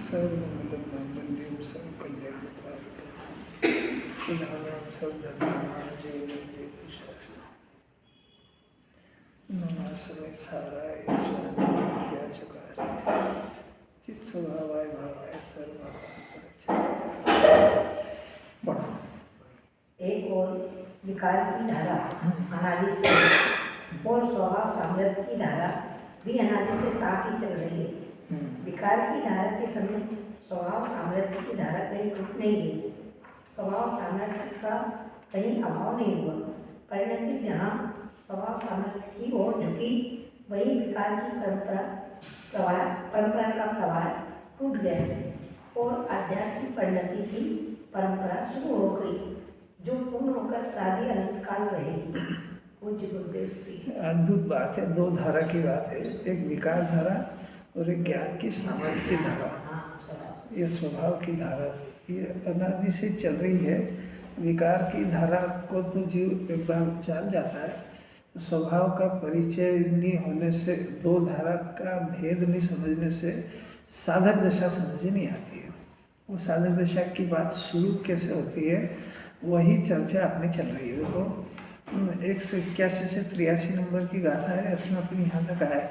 सर्वमंगलमांगल्यं सर्वकल्याणकारिणं सर्वधर्माणां नमस्ते साराय स्वामियाचकास्ते चित्स्वभावाय भावाय सर्वभूतपरिच्छेदाय। एक और विकार की धारा अनादि से और स्वभाव सामर्थ्य की धारा भी अनादि से साथ ही चल रही है। विकार की धारा के समय स्वभाव सामर्थ्य की धारा कहीं टूट नहीं गई। स्वभाव सामर्थ्य का कहीं अभाव नहीं हुआ। परिणति जहाँ स्वभाव सामर्थ्य की ओर झुकी वही विकार की परंपरा का प्रवाह टूट गया और आध्यात्मिक परिणति की परंपरा शुरू हो गई जो पूर्ण होकर शादी अनंत काल रहेगी। पूज्य गुरुदेव श्री। अद्भुत बात है, दो धारा की बात है, एक विकार धारा और एक ज्ञान की सामर्थ्य की धारा। ये स्वभाव की धारा ये अनादि से चल रही है। विकार की धारा को तो जीव एक बार जान जाता है, स्वभाव का परिचय नहीं होने से, दो धारा का भेद नहीं समझने से साधक दशा समझ नहीं आती है। वो साधक दशा की बात शुरू कैसे होती है वही चर्चा अपनी चल रही है। देखो 181 से 83 नंबर की गाथा है, इसमें अपनी यहाँ तक आए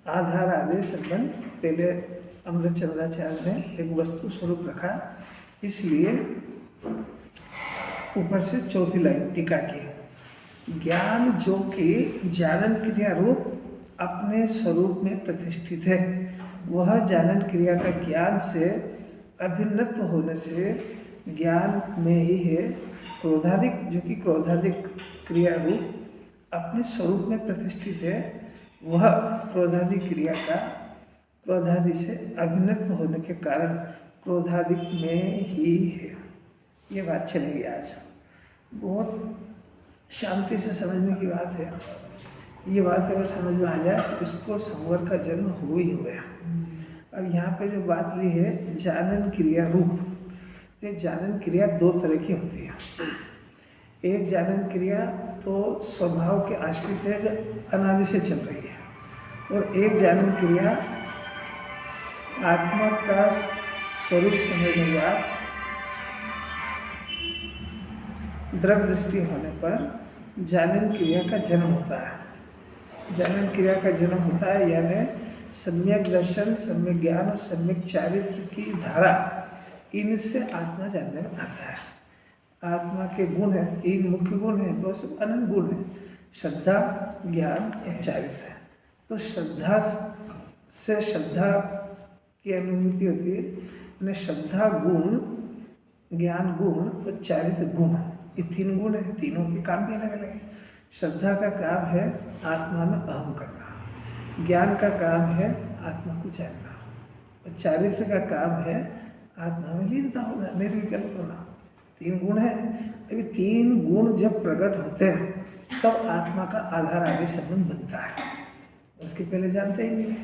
आधार आदेश संबंध। पहले अमृत चंद्राचार्य ने एक वस्तु स्वरूप रखा, इसलिए ऊपर से चौथी लाइन टीका की, ज्ञान जो कि जानन क्रिया रूप अपने स्वरूप में प्रतिष्ठित है, वह जानन क्रिया का ज्ञान से अभिन्नत्व होने से ज्ञान में ही है। क्रोधाधिक जो कि क्रोधाधिक क्रिया रूप अपने स्वरूप में प्रतिष्ठित है, वह क्रोधाधिक क्रिया का क्रोधादि से अभिन्नत्व होने के कारण क्रोधाधिक में ही है। ये बात चलेगी आज, बहुत शांति से समझने की बात है। ये बात अगर समझ में आ जाए तो इसको संवर का जन्म हो ही हो गया। अब यहाँ पे जो बात ली है जानन क्रिया रूप, ये जानन क्रिया दो तरह की होती है। एक जानन क्रिया तो स्वभाव के आश्रित है जो अनादि से चल रही है, और एक जानन क्रिया आत्मा का स्वरूप समझने के बाद द्रव्य दृष्टि होने पर जानन क्रिया का जन्म होता है। जानन क्रिया का जन्म होता है यानी सम्यक दर्शन, सम्यक ज्ञान और सम्यक चारित्र की धारा, इनसे आत्मा जानने में आता है। आत्मा के गुण है, तीन मुख्य गुण है, तो सब अनंत गुण है, श्रद्धा, ज्ञान और चारित्र है। तो श्रद्धा से श्रद्धा की अनुभूति होती है, यानी श्रद्धा गुण, ज्ञान गुण और चारित्र गुण, ये तीन गुण है। तीनों के काम भी अलग अलग है। श्रद्धा का काम है आत्मा में अहम करना, ज्ञान का काम है आत्मा को जानना, और चारित्र का काम है आत्मा में लीनता होना, निर्विकल्प होना। तीन गुण है। अभी तीन गुण जब प्रकट होते हैं तब आत्मा का आधार आदि संबंध बनता है, उसके पहले जानते ही नहीं है।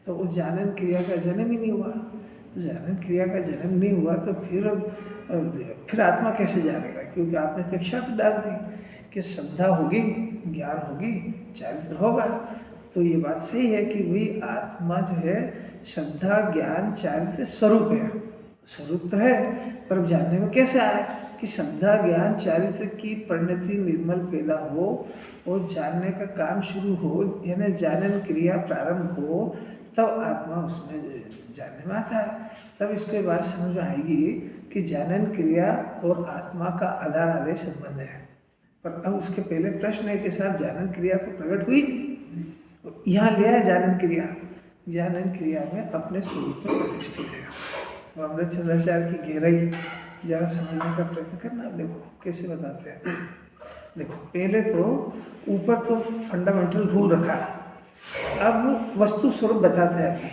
तो उस जानन क्रिया का जन्म ही नहीं हुआ। तो जानन क्रिया का जन्म नहीं हुआ तो फिर आत्मा कैसे जानेगा? क्योंकि आपने तो शर्त डाल दी कि श्रद्धा होगी, ज्ञान होगी, चारित्र होगा। तो ये बात सही है कि वही आत्मा जो है श्रद्धा, ज्ञान, चारित्र स्वरूप है। स्वरूप तो है, पर जानने में कैसे आए कि श्रद्धा, ज्ञान, चारित्र की परिणति निर्मल पैदा हो और जानने का काम शुरू हो, यानी जानन क्रिया प्रारंभ हो, तब आत्मा उसमें जानने में आता है। तब इसके बाद समझ में आएगी कि जानन क्रिया और आत्मा का आधार आदि संबंध है। पर अब उसके पहले प्रश्न है कि साहब जानन क्रिया तो प्रकट हुई नहीं, यहाँ लिया है जानन क्रिया। जानन क्रिया में अपने स्वरूप में प्रतिष्ठित है। और अमृत चंद्राचार्य की गहराई जरा समझने का प्रयत्न करना। आप देखो कैसे बताते हैं। देखो पहले तो ऊपर तो फंडामेंटल रूल रखा, अब वस्तु स्वरूप बताते हैं। अभी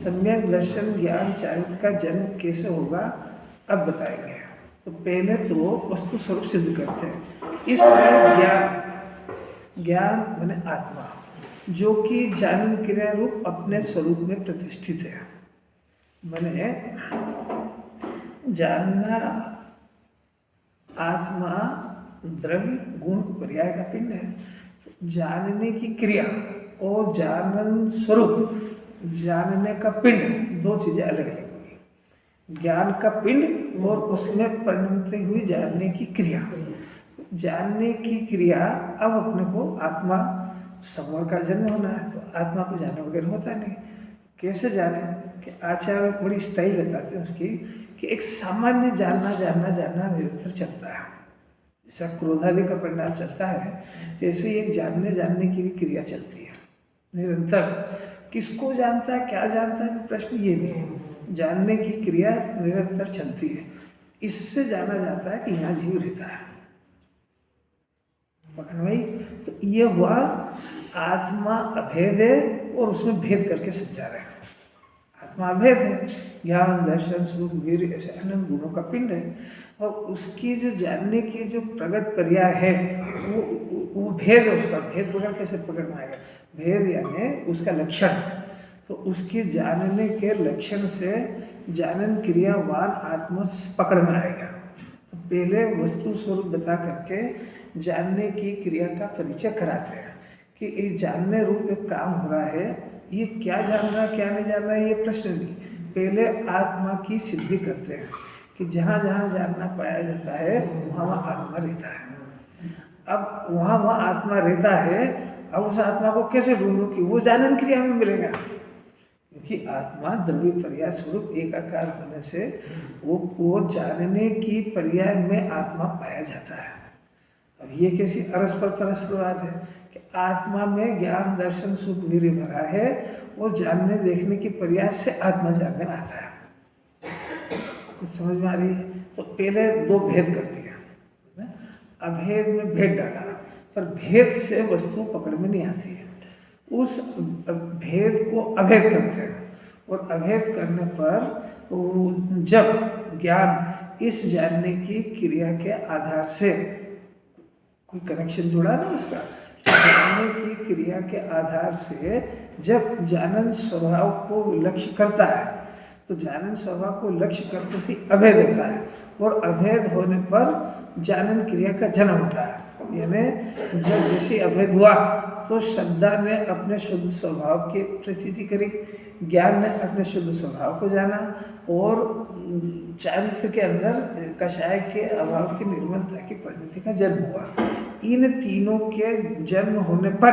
सम्यक दर्शन, ज्ञान, चारित्र का जन्म कैसे होगा अब बताएंगे। तो पहले तो वस्तु स्वरूप सिद्ध करते हैं। इसमें ज्ञान माने आत्मा जो कि जानन क्रिया रूप अपने स्वरूप में प्रतिष्ठित है। मैंने जानना आत्मा द्रव्य गुण पर्याय का पिंड है। जानने की क्रिया और जानन स्वरूप, जानने का पिंड, दो चीज़ें अलग अलग होगी। ज्ञान का पिंड और उसमें परिणमती हुई जानने की क्रिया। जानने की क्रिया, अब अपने को आत्मा समूह का जन्म होना है तो आत्मा को जानने वगैरह होता नहीं। कैसे जाने कि आचार्य बड़ी स्टाइल बताते हैं उसकी कि एक सामान्य जानना निरंतर चलता है। जैसा क्रोधादि का परिणाम चलता है, ऐसे ही एक जानने की भी क्रिया चलती है निरंतर। किसको जानता है, क्या जानता है, प्रश्न ये नहीं है। जानने की क्रिया निरंतर चलती है। इससे जाना जाता है कि यहाँ जीव रहता है। पकड़ भाई, तो ये हुआ आत्मा अभेद है और उसमें भेद करके समझा रहे हैं। आत्मा अभेद है, ज्ञान दर्शन सुख वीर ऐसे अनंत गुणों का पिंड है, और उसकी जो जानने की जो प्रगट पर्याय है वो भेद है। उसका भेद बगैर कैसे पकड़ में आएगा? भेद यानी उसका लक्षण। तो उसके जानने के लक्षण से जानन क्रियावान आत्मा पकड़ में आएगा। तो पहले वस्तु स्वरूप बता करके जानने की क्रिया का परिचय कराते हैं कि ये जानने रूप एक काम हो रहा है, ये क्या जान रहा है क्या नहीं जान रहा है ये प्रश्न नहीं। पहले आत्मा की सिद्धि करते हैं कि जहाँ जहाँ जानना पाया जाता है वहाँ वहाँ आत्मा रहता है। अब वहाँ वहाँ आत्मा रहता है, अब उस आत्मा को कैसे ढूंढूं कि वो जानन क्रिया में मिलेगा? क्योंकि आत्मा द्रव्य पर्याय स्वरूप एकाकार होने से वो जानने की पर्याय में आत्मा पाया जाता है। अब ये कैसी परस्पर परस्पर बात है कि आत्मा में ज्ञान दर्शन सुख वीर्य भरा है, वो जानने देखने की प्रयास से आत्मा जानने में आता है। कुछ समझ में आ रही है? तो पहले दो भेद कर दिया, अभेद में भेद डाला, पर भेद से वस्तु पकड़ में नहीं आती है। उस भेद को अभेद करते हैं, और अभेद करने पर जब ज्ञान इस जानने की क्रिया के आधार से कोई कनेक्शन जुड़ा ना, उसका जानने की क्रिया के आधार से जब जानन स्वभाव को लक्ष्य करता है, तो जानन स्वभाव को लक्ष्य करते से अभेद होता है, और अभेद होने पर जानन क्रिया का जन्म होता है। यानी जब जैसे अभेद हुआ तो श्रद्धा ने अपने शुद्ध स्वभाव की प्रतीति करी, ज्ञान ने अपने शुद्ध स्वभाव को जाना, और चारित्र के अंदर कषाय के अभाव की निर्मलता की परिणति का जन्म हुआ। इन तीनों के जन्म होने पर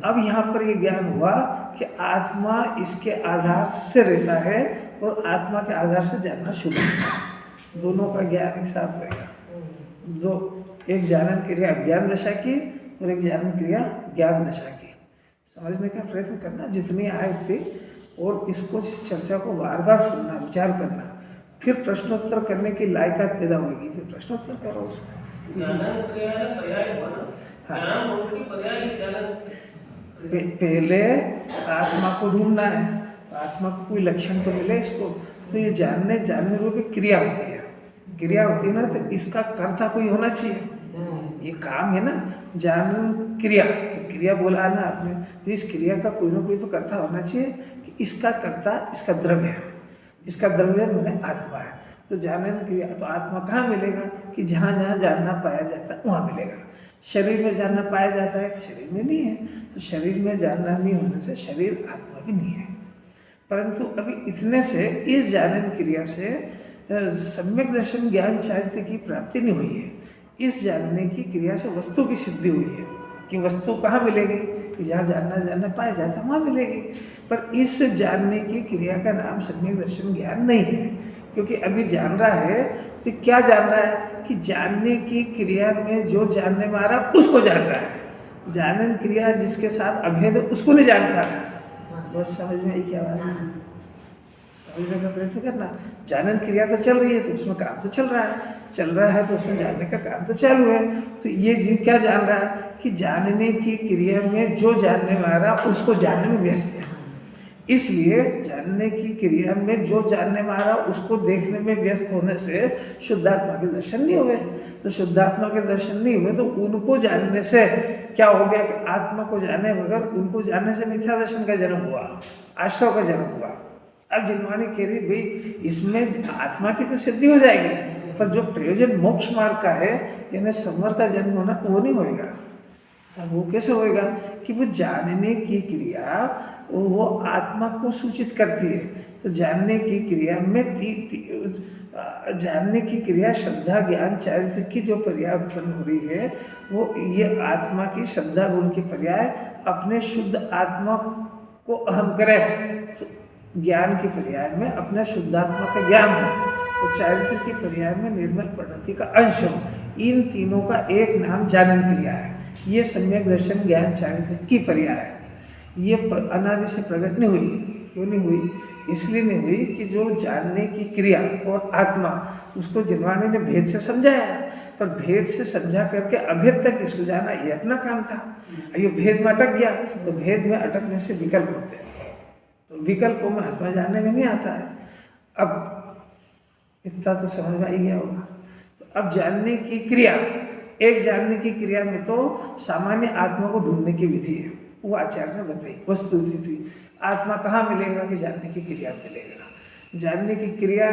अब यहाँ पर ये ज्ञान हुआ कि आत्मा इसके आधार से रहता है, और आत्मा के आधार से जानना शुरू होता है। दोनों का ज्ञान एक साथ रहेगा। दो, एक जानन क्रिया ज्ञान दशा की और एक जानन क्रिया ज्ञान दशा की। समझने का प्रयत्न करना जितनी आए थे, और इसको इस चर्चा को बार बार सुनना, विचार करना, फिर प्रश्नोत्तर करने की लायकात पैदा होगी। फिर प्रश्नोत्तर करो उसमें। पहले आत्मा को ढूंढना है, आत्मा को कोई लक्षण तो मिले इसको, तो ये जानने रूप एक क्रिया होती है। क्रिया होती है ना, तो इसका कर्ता कोई होना चाहिए। ये काम है ना जानन क्रिया, तो क्रिया बोला ना आपने, तो इस क्रिया का कोई ना कोई तो कर्ता होना चाहिए कि इसका कर्ता इसका द्रव्य है, इसका द्रव्य मैंने आत्मा है। तो जानन क्रिया, तो आत्मा कहाँ मिलेगा कि जहाँ जहाँ जानना पाया जाता है वहाँ मिलेगा। शरीर में जानना पाया जाता है, शरीर में नहीं है, तो शरीर में जानना नहीं होने से शरीर आत्मा भी नहीं है। परंतु अभी इतने से इस जानन क्रिया से सम्यक दर्शन ज्ञान चारित्र की प्राप्ति नहीं हुई है। इस जानने की क्रिया से वस्तु की सिद्धि हुई है कि वस्तु कहाँ मिलेगी कि जहाँ जानना पाया जाता है वहाँ मिलेगी। पर इस जानने की क्रिया का नाम सम्यक दर्शन ज्ञान नहीं है, क्योंकि अभी जान रहा है तो क्या जान रहा है कि जानने की क्रिया में जो जानने में आ रहा उसको जान रहा है। जानन क्रिया जिसके साथ अभेद उसको नहीं जान पा रहा। बस समझ में आई क्या बात है? समझने का प्रयत्न करना। जानन क्रिया तो चल रही है तो उसमें काम तो चल रहा है तो उसमें जानने का काम तो चालू है। तो ये जीव क्या जान रहा है कि जानने की क्रिया में जो जानने में आ रहा उसको जानने में व्यस्त है। इसलिए जानने की क्रिया में जो जानने में आ रहा उसको देखने में व्यस्त होने से शुद्धात्मा के दर्शन नहीं हुए। तो शुद्धात्मा के दर्शन नहीं हुए तो उनको जानने से क्या हो गया कि आत्मा को जाने बगैर उनको जानने से मिथ्या दर्शन का जन्म हुआ, आश्रव का जन्म हुआ। अब जिनवानी कह रही भाई इसमें आत्मा की तो सिद्धि हो जाएगी, पर जो प्रयोजन मोक्ष मार्ग का है यानी संवर का जन्म होना वो नहीं होएगा। अब वो कैसे होएगा कि वो जानने की क्रिया वो आत्मा को सूचित करती है। तो जानने की क्रिया में जानने की क्रिया श्रद्धा ज्ञान चारित्र की जो पर्याय उत्पन्न हो रही है वो ये आत्मा की श्रद्धा गुण की पर्याय अपने शुद्ध आत्मा को अहम करे। तो ज्ञान की पर्याय में अपना शुद्धात्मा का ज्ञान हो और चारित्र की पर्याय में निर्मल प्रणति का अंश हो। इन तीनों का एक नाम जानन क्रिया है। ये सम्यक दर्शन ज्ञान चारित्र की पर्याय है। ये अनादि से प्रकट नहीं हुई। क्यों नहीं हुई? इसलिए नहीं हुई कि जो जानने की क्रिया और आत्मा उसको जिनवाणी ने भेद से समझाया, पर भेद से समझा करके अभेद तक इसको जाना ये अपना काम था। ये भेद में अटक गया तो भेद में अटकने से विकल्प होते हैं, तो विकल्पों में आत्मा जानने में नहीं आता है। अब इतना तो समझ में आ ही गया होगा। तो अब जानने की क्रिया, एक जानने की क्रिया में तो सामान्य आत्मा को ढूंढने की विधि है, वो आचार्य ने बताई। वस्तु स्थिति आत्मा कहाँ मिलेगा कि जानने की क्रिया मिलेगा। जानने की क्रिया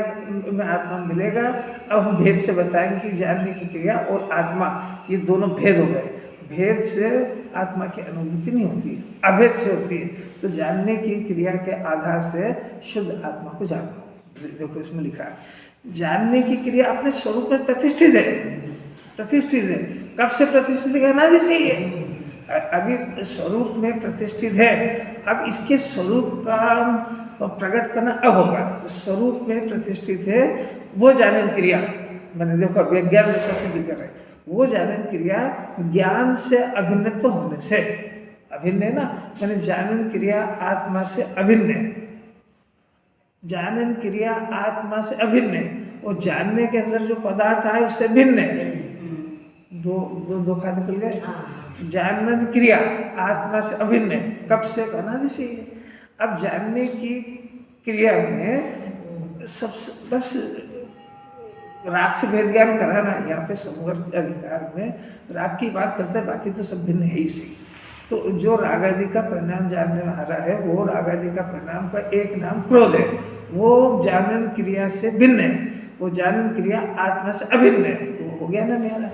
में आत्मा मिलेगा। अब हम भेद से बताएंगे कि जानने की क्रिया और आत्मा ये दोनों भेद हो गए। भेद से आत्मा की अनुभूति नहीं होती है, अभेद से होती है। तो जानने की क्रिया के आधार से शुद्ध आत्मा को जानो। देखो इसमें लिखा है जानने की क्रिया अपने स्वरूप में प्रतिष्ठित है। प्रतिष्ठित है कब से प्रतिष्ठित है? अनादि से ही है। अभी स्वरूप में प्रतिष्ठित है। अब इसके स्वरूप का प्रकट करना अब होगा। तो स्वरूप में प्रतिष्ठित है वो जानन क्रिया। मैंने देखो विज्ञान जैसा सिद्ध कर रहे हैं। वो जानन क्रिया ज्ञान से अभिन्नत्व होने से अभिन्न है ना। मैंने जानन क्रिया आत्मा से अभिन्न है। जानन क्रिया आत्मा से अभिन्न है और जानने के अंदर जो पदार्थ आए उससे भिन्न है। दो खाते खुल गए। जानन क्रिया आत्मा से अभिन्न है। कब से? अनादि से है। अब जानने की क्रिया में सबसे बस राग से भेद ज्ञान कराना। यहाँ पे समवर्ग अधिकार में राग की बात करते हैं, बाकी तो सब भिन्न है ही सही। तो जो राग आदि का परिणाम जानने में आ रहा है वो राग आदि का परिणाम का एक नाम क्रोध है। वो जानन क्रिया से भिन्न है। वो जानन क्रिया आत्मा से अभिन्न है। तो हो गया ना न्यारा?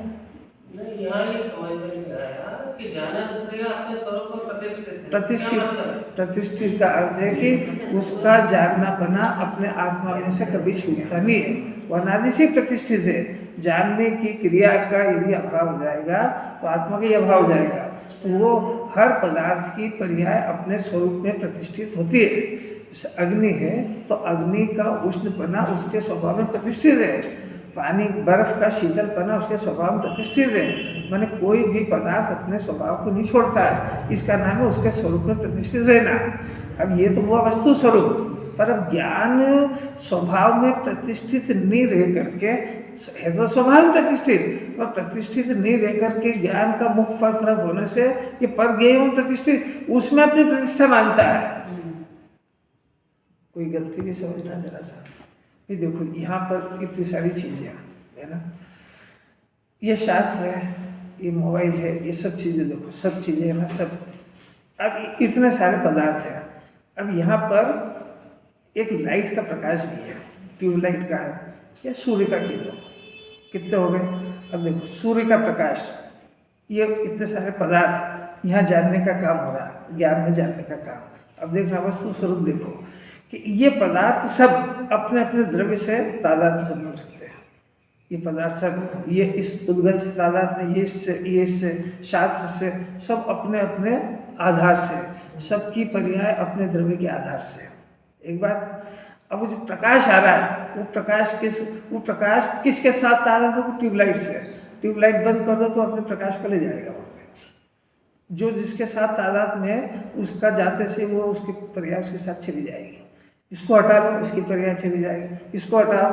नहीं, यहाँ ये समझ में नहीं आया कि जानन क्रिया अपने स्वरूप में प्रतिष्ठित है। प्रतिष्ठित प्रतिष्ठित का अर्थ है कि उसका जानना बना अपने आत्मा में से कभी छूटता नहीं है। वो अनादि से प्रतिष्ठित है। जानने की क्रिया का यदि अभाव हो जाएगा तो आत्मा का ही अभाव हो जाएगा। तो वो हर पदार्थ की पर्याय अपने स्वरूप में प्रतिष्ठित होती है। जैसे अग्नि है तो अग्नि का उष्णपना उसके स्वभाव में प्रतिष्ठित है। पानी बर्फ का शीतलपना उसके स्वभाव में प्रतिष्ठित है। माने कोई भी पदार्थ अपने स्वभाव को नहीं छोड़ता है। इसका नाम है उसके स्वरूप में प्रतिष्ठित रहना। अब ये तो हुआ वस्तु स्वरूप, पर अब ज्ञान स्वभाव में प्रतिष्ठित नहीं रह करके है तो स्वभाव में प्रतिष्ठित, और प्रतिष्ठित नहीं रह करके ज्ञान का मुख पर तरफ होने से ये पर ज्ञेय में प्रतिष्ठित उसमें अपनी प्रतिष्ठा मानता है। कोई गलती भी समझना जरा सा। ये देखो यहाँ पर इतनी सारी चीज़ें है ना। ये शास्त्र है, ये मोबाइल है, ये सब चीज़ें देखो, सब चीज़ें है ना सब। अब इतने सारे पदार्थ हैं। अब यहाँ पर एक लाइट का प्रकाश भी है, ट्यूबलाइट का है या सूर्य का किलो, कितने हो गए? अब देखो सूर्य का प्रकाश, ये इतने सारे पदार्थ यहाँ जानने का काम हो रहा है, ज्ञान में जानने का काम। अब देखना वस्तु स्वरूप देखो कि ये पदार्थ सब अपने अपने द्रव्य से तादाद में संबंध रखते हैं। ये पदार्थ सब ये इस उद्गल से तादाद में, ये इससे शास्त्र से, सब अपने अपने आधार से, सबकी पर्याय अपने द्रव्य के आधार से। एक बात, अब जो प्रकाश आ रहा है वो प्रकाश किसके साथ तादाद में? ट्यूबलाइट से। ट्यूबलाइट बंद कर दो तो अपने प्रकाश को ले जाएगा वहाँ पे। जो जिसके साथ तादाद में उसका जाते से वो उसकी पर्याय उसके साथ चली जाएगी। इसको हटा लो, इसकी पर्याय चली जाएगी। इसको हटाओ,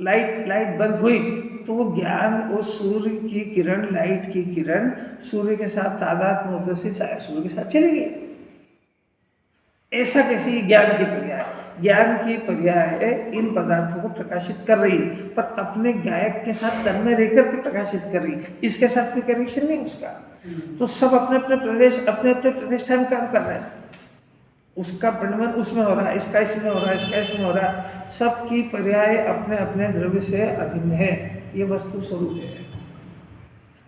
लाइट बंद हुई तो वो ज्ञान, वो सूर्य की किरण, लाइट की किरण सूर्य के साथ तादाद में होते से सूर्य के साथ चली गई। ऐसा कैसी ज्ञान की पर्याय? ज्ञान की पर्याय इन पदार्थों को प्रकाशित कर रही है, पर अपने गायक के साथ तन्मय रहकर के प्रकाशित कर रही है। इसके साथ कोई कनेक्शन नहीं उसका। तो सब अपने अपने प्रदेश, अपने अपने प्रतिष्ठान में काम कर रहे हैं। उसका परिणमन उसमें हो रहा है, इसका इसमें हो रहा है, इसका इसमें हो रहा है। सबकी पर्याय अपने अपने द्रव्य से अभिन्न है। ये वस्तु स्वरूप है।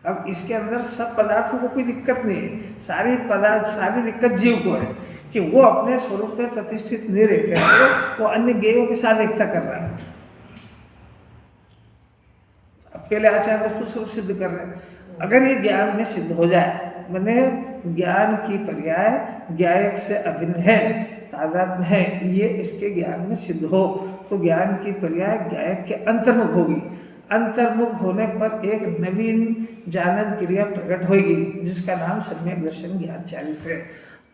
अब इसके अंदर सब पदार्थों को कोई दिक्कत नहीं है, सारी दिक्कत जीव को है कि वो अपने स्वरूप में प्रतिष्ठित नहीं रहकर वो अन्य गेयों के साथ एकता कर रहा है। अब पहले आचार वस्तु स्वरूप सिद्ध कर रहे हैं, अगर ये ज्ञान में सिद्ध हो जाए, मैंने ज्ञान की पर्याय ज्ञायक से अभिन्न है, तादात्म्य है, ये इसके ज्ञान में सिद्ध हो तो ज्ञान की पर्याय ज्ञायक के अंतर्मुख होगी। अंतर्मुख होने पर एक नवीन जानन क्रिया प्रकट होगी जिसका नाम सम्यक दर्शन ज्ञान चालित है।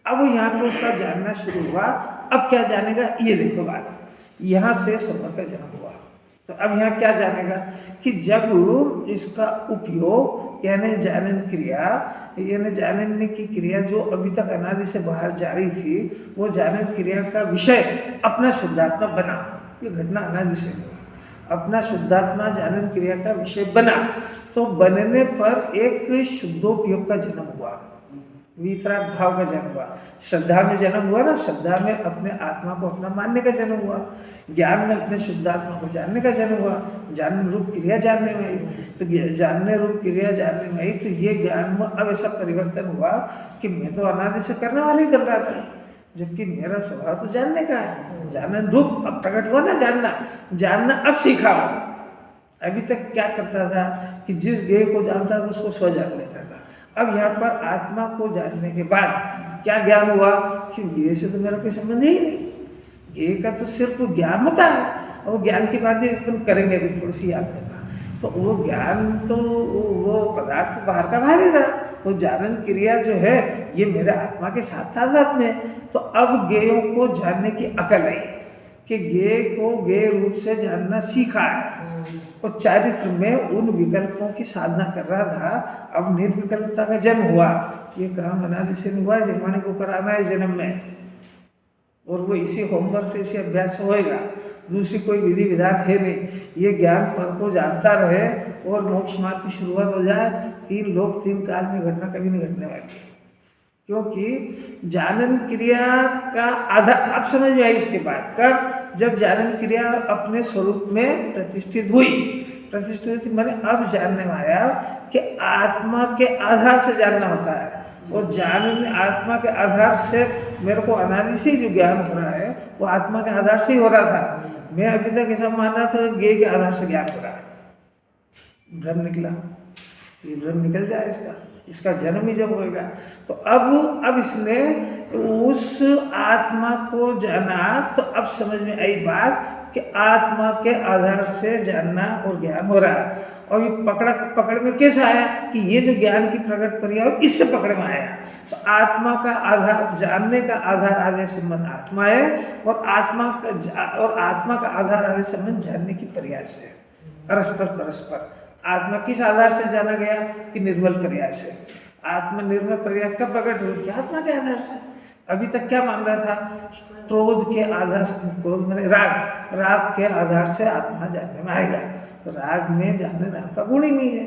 अब यहाँ पर उसका जानना शुरू हुआ। अब क्या जानेगा, ये देखो बात, यहाँ से समझ का जन्म हुआ। तो अब यहाँ क्या जानेगा कि जब इसका उपयोग यानी जानन क्रिया, यानी जानने की क्रिया जो अभी तक अनादि से बाहर जारी थी, वो जानन क्रिया का विषय अपना शुद्धात्मा बना। ये घटना अनादि से हुई, अपना शुद्धात्मा जानन क्रिया का विषय बना। तो बनने पर एक शुद्धोपयोग का जन्म हुआ, वितराग भाव का जन्म हुआ। श्रद्धा में जन्म हुआ ना, श्रद्धा में अपने आत्मा को अपना मानने का जन्म हुआ। ज्ञान में अपने शुद्धात्मा को जानने का जन्म हुआ। जानने रूप क्रिया जानने में आई, तो जानने रूप क्रिया जानने में आई, तो ये ज्ञान में अब ऐसा परिवर्तन हुआ कि मैं तो अनादि से करने वाला ही कर रहा था, जबकि मेरा स्वभाव तो जानने का है। जानन रूप अब प्रकट हुआ ना, जानना अब सीखा। अभी तक क्या करता था कि जिस गेय को जानता था उसको स्व जान लेता था। अब यहाँ पर आत्मा को जानने के बाद क्या ज्ञान हुआ कि गेय से तो मेरा कोई संबंध ही नहीं। गेय का तो सिर्फ ज्ञान होता है, और वो ज्ञान की बात भी अपन करेंगे अभी थोड़ी सी याद करना। तो वो ज्ञान तो वो पदार्थ बाहर का बाहर ही रहा, वो जानन क्रिया जो है ये मेरे आत्मा के साथ में। तो अब गेयों को जानने की अकल आई कि गेय को गेय रूप से जानना सीखा है, और चारित्र में उन विकल्पों की साधना कर रहा था। अब निर्विकल्पता का जन्म हुआ। ये काम अनादि से नहीं हुआ, जन्माने को कराना है जन्म में, और वो इसी होमवर्क से, इसी अभ्यास से होएगा। दूसरी कोई विधि विधान है नहीं। ये ज्ञान पर को जानता रहे और मोक्ष मार्ग की शुरुआत हो जाए, 3 लोक 3 काल में घटना कभी नहीं घटने वाली। क्योंकि जानन क्रिया का आधार अब समझ में आई उसके बाद, कब, जब जानन क्रिया अपने स्वरूप में प्रतिष्ठित हुई मैंने अब जानने में आया कि आत्मा के आधार से जानना होता है। और जानने आत्मा के आधार से मेरे को अनादि से जो ज्ञान हो रहा है वो आत्मा के आधार से ही हो रहा था। मैं अभी तक ऐसा मान रहा था गेय के आधार से ज्ञान हो रहा है। भ्रम निकला, ये भ्रम निकल जाए इसका जन्म ही जब होएगा। तो अब इसने उस आत्मा को जाना, तो अब समझ में आई बात कि आत्मा के आधार से जानना और ज्ञान हो रहा है। और ये पकड़ में कैसे आया कि ये जो ज्ञान की प्रकट क्रिया इससे पकड़ में आया। तो आत्मा का आधार, जानने का आधार आदि संबंध आत्मा है, और आत्मा का आधार आदि संबंध जानने की पर्याय से, परस्पर। आत्मा किस आधार से जाना गया कि निर्मल पर्याय से। आत्मा निर्मल पर्याय कब प्रकट हुई कि आत्मा के आधार से। अभी तक क्या मान रहा था, क्रोध के आधार से, क्रोध मैंने राग के आधार से आत्मा जानने में आएगा। तो राग में जानने नाम का गुण ही नहीं है।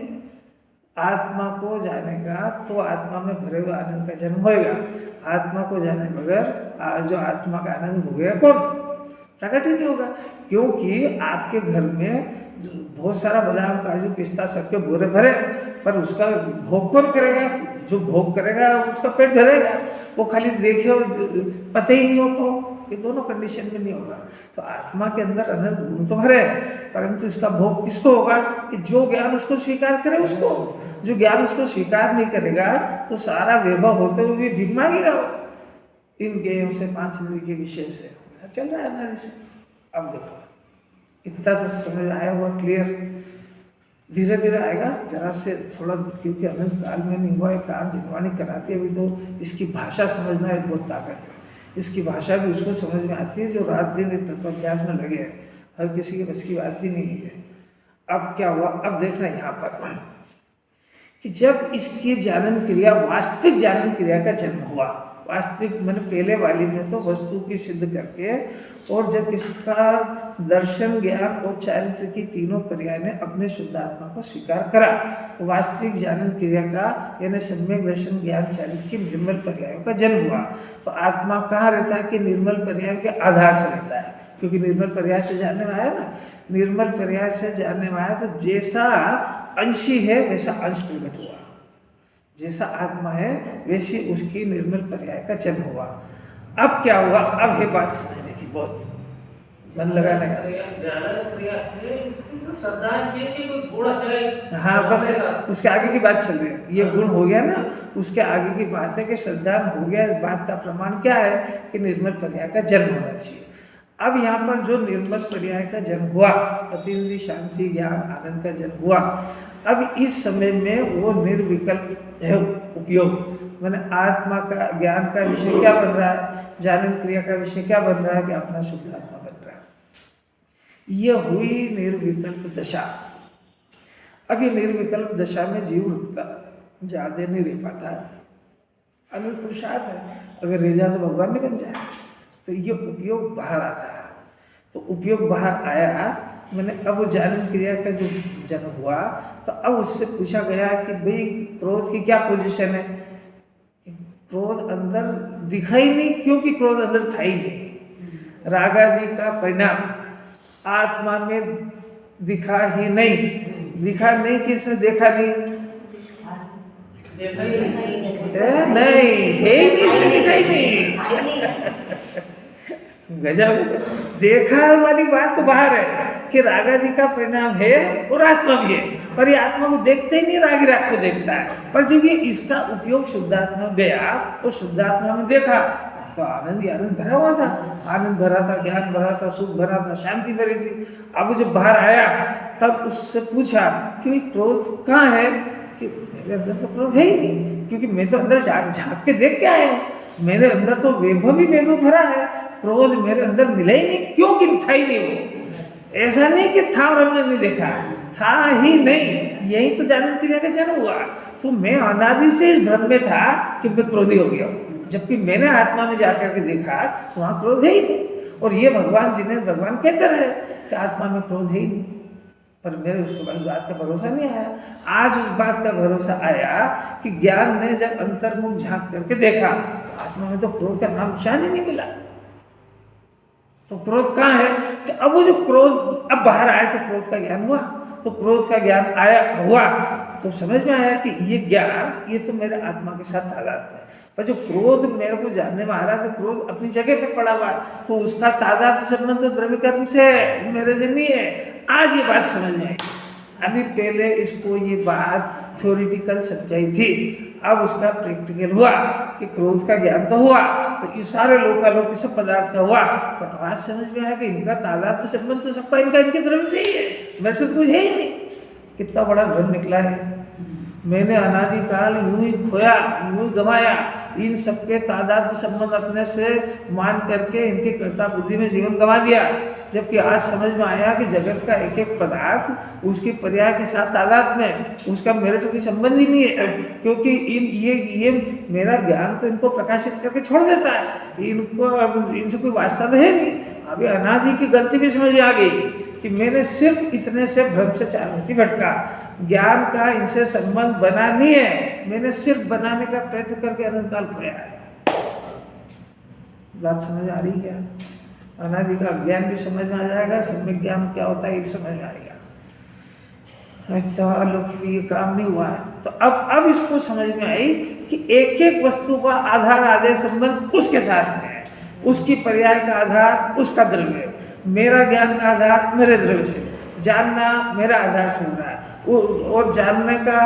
आत्मा को जानेगा तो आत्मा में भरे हुए आनंद का जन्म होएगा। आत्मा को जाने बगैर जो आत्मा का आनंद भोगेगा कौन, प्रकट ही नहीं होगा। क्योंकि आपके घर में बहुत सारा बादाम काजू पिस्ता सबके बोरे भरे, पर उसका भोग कौन करेगा, जो भोग करेगा उसका पेट भरेगा। वो खाली देखे और पता ही नहीं हो, तो ये दोनों कंडीशन में नहीं होगा। तो आत्मा के अंदर अनंत गुण तो भरे, परंतु इसका भोग किसको होगा कि जो ज्ञान उसको स्वीकार करे उसको। जो ज्ञान उसको स्वीकार नहीं करेगा तो सारा वैभव होते हुए भी भीख मांगेगा इन गेयों से, 5 इंद्रिय के विषय से। चल रहा है अनादि से। अब देखो इतना तो समझ आया हुआ, क्लियर, धीरे धीरे आएगा जरा से थोड़ा, क्योंकि अनंत काल में नहीं हुआ है काम, जिनवाणी कराती है अभी। तो इसकी भाषा समझना एक बहुत ताकत है। इसकी भाषा भी उसको समझ में आती है जो रात दिन इस तत्वाभ्यास में लगे हैं। हर किसी के बस की बात भी नहीं है। अब क्या हुआ, अब देखना यहाँ पर कि जब इसकी जानन क्रिया, वास्तविक जानन क्रिया का जन्म हुआ, वास्तविक मैंने पहले वाली में तो वस्तु की सिद्ध करके, और जब इसका दर्शन, ज्ञान और चारित्र की तीनों पर्याय ने अपने शुद्धात्मा को स्वीकार करा, तो वास्तविक जानन क्रिया का यानी सम्यक दर्शन, ज्ञान, चारित्र की निर्मल पर्यायों का जन्म हुआ। तो आत्मा कहाँ रहता है कि निर्मल पर्याय के आधार से रहता है। क्योंकि निर्मल पर्याय से जानने में आया ना, निर्मल पर्याय से जानने में आया तो जैसा अंशी है वैसा अंश प्रकट हुआ, जैसा आत्मा है वैसी उसकी निर्मल पर्याय का जन्म हुआ। अब क्या हुआ, अब है बात समझने की, बहुत मन लगाने का। जानन क्रिया है, इसकी तो श्रद्धा चाहिए कि कोई गुण है। हाँ बस उसके आगे की बात चल रही है, ये गुण हो गया ना, उसके आगे की बात है कि श्रद्धा हो गया। इस बात का प्रमाण क्या है कि निर्मल पर्याय का जन्म होना चाहिए। अब यहाँ पर जो निर्मल पर्याय का जन्म हुआ, अतीन्द्रिय शांति ज्ञान आनंद का जन्म हुआ, अब इस समय में वो निर्विकल्प है उपयोग, मैंने आत्मा का ज्ञान का विषय क्या बन रहा है, जानन क्रिया का विषय क्या बन रहा है कि अपना शुद्ध आत्मा बन रहा है। ये हुई निर्विकल्प दशा। अब ये निर्विकल्प दशा में जीव रुकता ज्यादा नहीं रह पाता है, अनिल पुरुषार्थ है, अगर रह जाए तो भगवान नहीं बन जाए। तो ये उपयोग बाहर आता है, तो उपयोग बाहर आया, मैंने अब जानन क्रिया का जो जन्म हुआ, तो अब उससे पूछा गया कि भाई क्रोध की क्या पोजीशन है। क्रोध अंदर दिखा ही नहीं, क्योंकि क्रोध अंदर था ही नहीं। रागादि का परिणाम आत्मा में दिखा ही नहीं, दिखा नहीं कि इसने देखा नहीं, नहीं है ही नहीं, इसने दिखा ही नहीं। गजब, देखा वाली बात तो बाहर है कि रागादि का परिणाम है और आत्मा भी है, पर ये आत्मा को देखते ही नहीं, रागी राग को देखता है। पर जब ये इसका उपयोग शुद्धात्मा में गया और शुद्धात्मा में देखा तो आनंद ही आनंद भरा हुआ था, आनंद भरा था, ज्ञान भरा था, सुख भरा था, शांति भरी थी। अब जब बाहर आया तब उससे पूछा कि क्रोध कहाँ है, कि मेरे अंदर तो क्रोध है ही नहीं, क्योंकि मैं तो अंदर झाँक के देख के आया हूँ, मेरे अंदर तो वैभव ही वैभव भरा है, क्रोध मेरे अंदर मिला ही नहीं, क्योंकि था ही नहीं वो। ऐसा नहीं कि था और हमने नहीं देखा, था ही नहीं। यही तो जानन क्रिया का जन्म हुआ। तो मैं अनादि से इस भ्रम में था कि मैं क्रोधी हो गया हूँ, जबकि मैंने आत्मा में जाकर के देखा तो वहाँ क्रोध है ही नहीं। और ये भगवान जिन्हें भगवान कहते रहे कि आत्मा में क्रोध है ही नहीं, पर मेरे उसके बाद बात का भरोसा नहीं आया। आज उस बात का भरोसा आया कि ज्ञान ने जब अंतर्मुख झांक करके देखा तो आत्मा में तो क्रोध का नाम निशान ही नहीं मिला। तो क्रोध कहाँ है कि अब वो जो क्रोध अब बाहर आया तो क्रोध का ज्ञान हुआ, तो क्रोध का ज्ञान आया हुआ तो समझ में आया कि ये ज्ञान ये तो मेरे आत्मा के साथ तादाद में, पर जो क्रोध मेरे को जानने में आ रहा है तो क्रोध अपनी जगह पे पड़ा हुआ, तो उसका तादाद संबंध द्रव्य कर्म से मेरे से नहीं है। आज ये बात समझ में आई, अभी पहले इसको ये बात थ्योरिटिकल समझाई थी, अब उसका प्रैक्टिकल हुआ कि क्रोध का ज्ञान तो हुआ, तो ये सारे लोकालोक सब पदार्थ का हुआ, पर आज समझ में आया कि इनका तादाद का संबंध तो सबका इनका इनके द्रव्य से ही है, मेरे से तो कुछ है ही नहीं। कितना बड़ा भ्रम निकला है। मैंने अनादिकाल यूं ही खोया, यूं ही गंवाया, इन सबके तादाद के संबंध अपने से मान करके इनके कर्ता बुद्धि में जीवन गंवा दिया, जबकि आज समझ में आया कि जगत का एक एक पदार्थ उसकी पर्याय के साथ तादाद में, उसका मेरे से कोई संबंध ही नहीं है, क्योंकि ये मेरा ज्ञान तो इनको प्रकाशित करके छोड़ देता है, इनको अब इनसे कोई वास्ता तो है नहीं। अभी अनादि की गलती भी समझ में आ गई कि मैंने सिर्फ इतने से भ्रम से चारों भटका, ज्ञान का इनसे संबंध बना नहीं है, मैंने सिर्फ बनाने का प्रयत्न करके अनंत काल खोया है। बात समझ आ रही क्या? अनादि का ज्ञान भी समझ में आ जाएगा, सम्यक ज्ञान क्या होता है ये भी समझ में आएगा। लोग भी ये काम नहीं हुआ है, तो अब इसको समझ में आई कि एक एक वस्तु का आधार आदेश संबंध उसके साथ में है, उसकी पर्याय का आधार उसका द्रव्य, मेरा ज्ञान का आधार मेरे द्रव्य से, जानना मेरा आधार से हो रहा है, और जानने का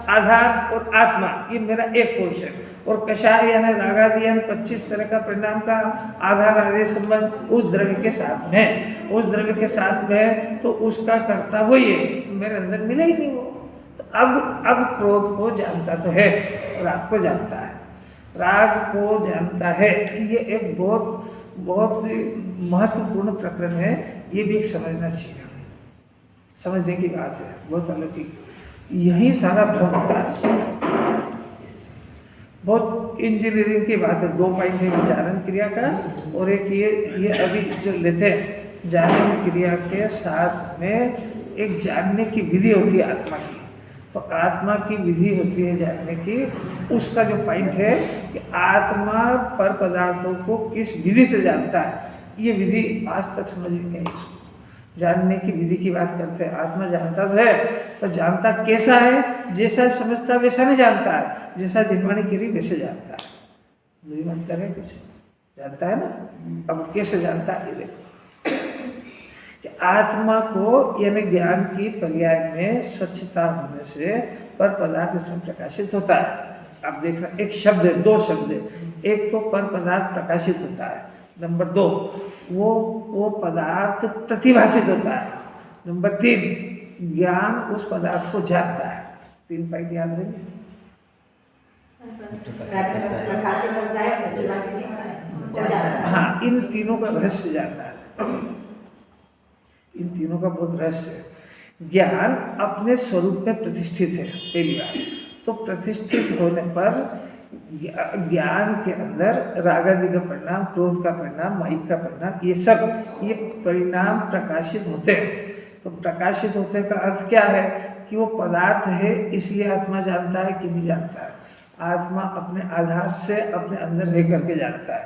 आधार और आत्मा ये मेरा एक पोर्शन, और कषाय यानी रागादि यानी 25 तरह का परिणाम का आधार आदेश संबंध उस द्रव्य के साथ में, उस द्रव्य के साथ में, तो उसका कर्ता वही है, मेरे अंदर मिला ही नहीं वो। तो अब क्रोध को जानता तो है, राग को जानता है, राग को जानता है, ये एक बहुत बहुत महत्वपूर्ण प्रकरण है, ये भी एक समझना चाहिए, समझने की बात है, बहुत अलौकिक। यही सारा भ्रम होता है, बहुत इंजीनियरिंग की बात है। 2 पॉइंट है जानन क्रिया का, और एक ये अभी जो लेते हैं जानन क्रिया के साथ में एक जानने की विधि होती है आत्मा की, तो आत्मा की विधि होती है जानने की, उसका जो पॉइंट है कि आत्मा पर पदार्थों को किस विधि से जानता है, ये विधि आज तक समझ नहीं है इसको। जानने की विधि की बात करते हैं। आत्मा जानता तो है, पर जानता कैसा है? जैसा समझता वैसा नहीं जानता है, जैसा जिनवाणी गिरी वैसे जानता है। वही मत करे कुछ जानता है ना। अब कैसे जानता है? ये देखो कि आत्मा को यानी ज्ञान की पर्याय में स्वच्छता होने से पर पदार्थ इसमें प्रकाशित होता है। अब देखना, एक शब्द है, दो शब्द है। एक तो पर पदार्थ प्रकाशित होता है, नंबर 2 वो पदार्थ प्रतिभाषित होता है, नंबर 3 ज्ञान उस पदार्थ को जानता है। 3 पॉइंट याद रखेंगे। हाँ, इन तीनों का रहस्य जानना है। इन तीनों का बहुत रहस्य है। ज्ञान अपने स्वरूप में प्रतिष्ठित है, पहली बात। तो प्रतिष्ठित होने पर ज्ञान के अंदर राग आदि का परिणाम, क्रोध का परिणाम, माइक का परिणाम, ये परिणाम प्रकाशित होते हैं। तो प्रकाशित होने का अर्थ क्या है? कि वो पदार्थ है, इसलिए आत्मा जानता है कि नहीं जानता है? आत्मा अपने आधार से अपने अंदर रह करके जानता है।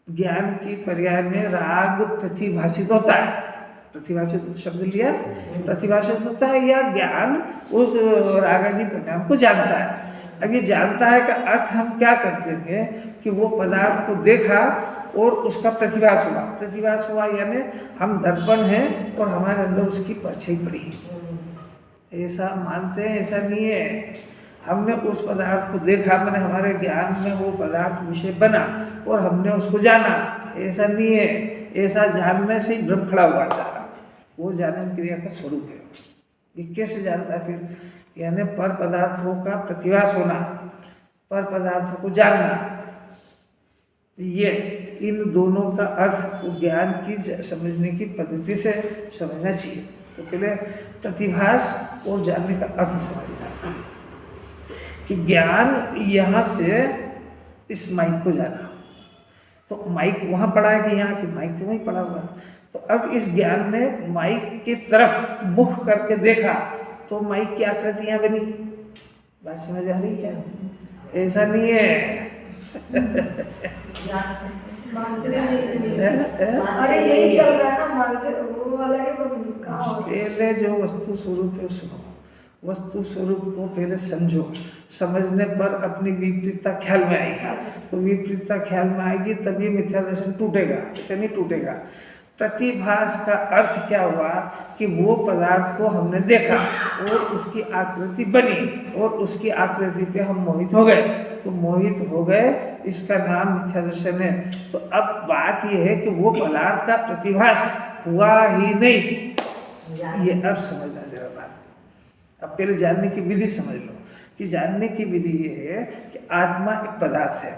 ज्ञान की पर्याय में राग प्रतिभाषित होता है। प्रतिभाषित शब्द लिया, प्रतिभाषित होता है या ज्ञान उस राग आदि परिणाम को जानता है। अब ये जानता है का अर्थ हम क्या करते हैं कि वो पदार्थ को देखा और उसका प्रतिभास हुआ। प्रतिभास हुआ यानी हम दर्पण हैं और हमारे अंदर उसकी परछाई पड़ी है, ऐसा मानते हैं। ऐसा नहीं है। हमने उस पदार्थ को देखा, मैंने हमारे ज्ञान में वो पदार्थ विषय बना और हमने उसको जाना, ऐसा नहीं है। ऐसा जानने से ही भ्रम खड़ा हुआ सारा। वो जानन क्रिया का स्वरूप है। ये कैसे जानता है फिर? यानी पर पदार्थों का प्रतिभास होना, पर पदार्थों को जानना, ये इन दोनों का अर्थ ज्ञान की समझने की पद्धति से समझना चाहिए। तो पहले प्रतिभास और जानने का अर्थ समझना कि ज्ञान यहाँ से इस माइक को जाना, तो माइक वहाँ पड़ा है कि यहाँ की माइक तो वहीं पड़ा हुआ। तो अब इस ज्ञान ने माइक की तरफ मुख करके देखा तो माइक की आकृति यहाँ बनी। बात समझ आ रही क्या? ऐसा नहीं है। अरे यही चल रहा है ना, मानते वो अलग है, पहले जो वस्तु स्वरूप है सुनो, वस्तु स्वरूप को पहले समझो। समझने पर अपनी विपरीतता ख्याल में आएगी, तो विपरीतता ख्याल में आएगी तभी मिथ्या दर्शन टूटेगा, ऐसे नहीं टूटेगा। प्रतिभास का अर्थ क्या हुआ कि वो पदार्थ को हमने देखा और उसकी आकृति बनी और उसकी आकृति पे हम मोहित हो गए। तो मोहित हो गए, इसका नाम मिथ्या दर्शन है। तो अब बात यह है कि वो पदार्थ का प्रतिभास हुआ ही नहीं। ये अब समझना जरा बात। अब पहले जानने की विधि समझ लो कि जानने की विधि ये है कि आत्मा एक पदार्थ है,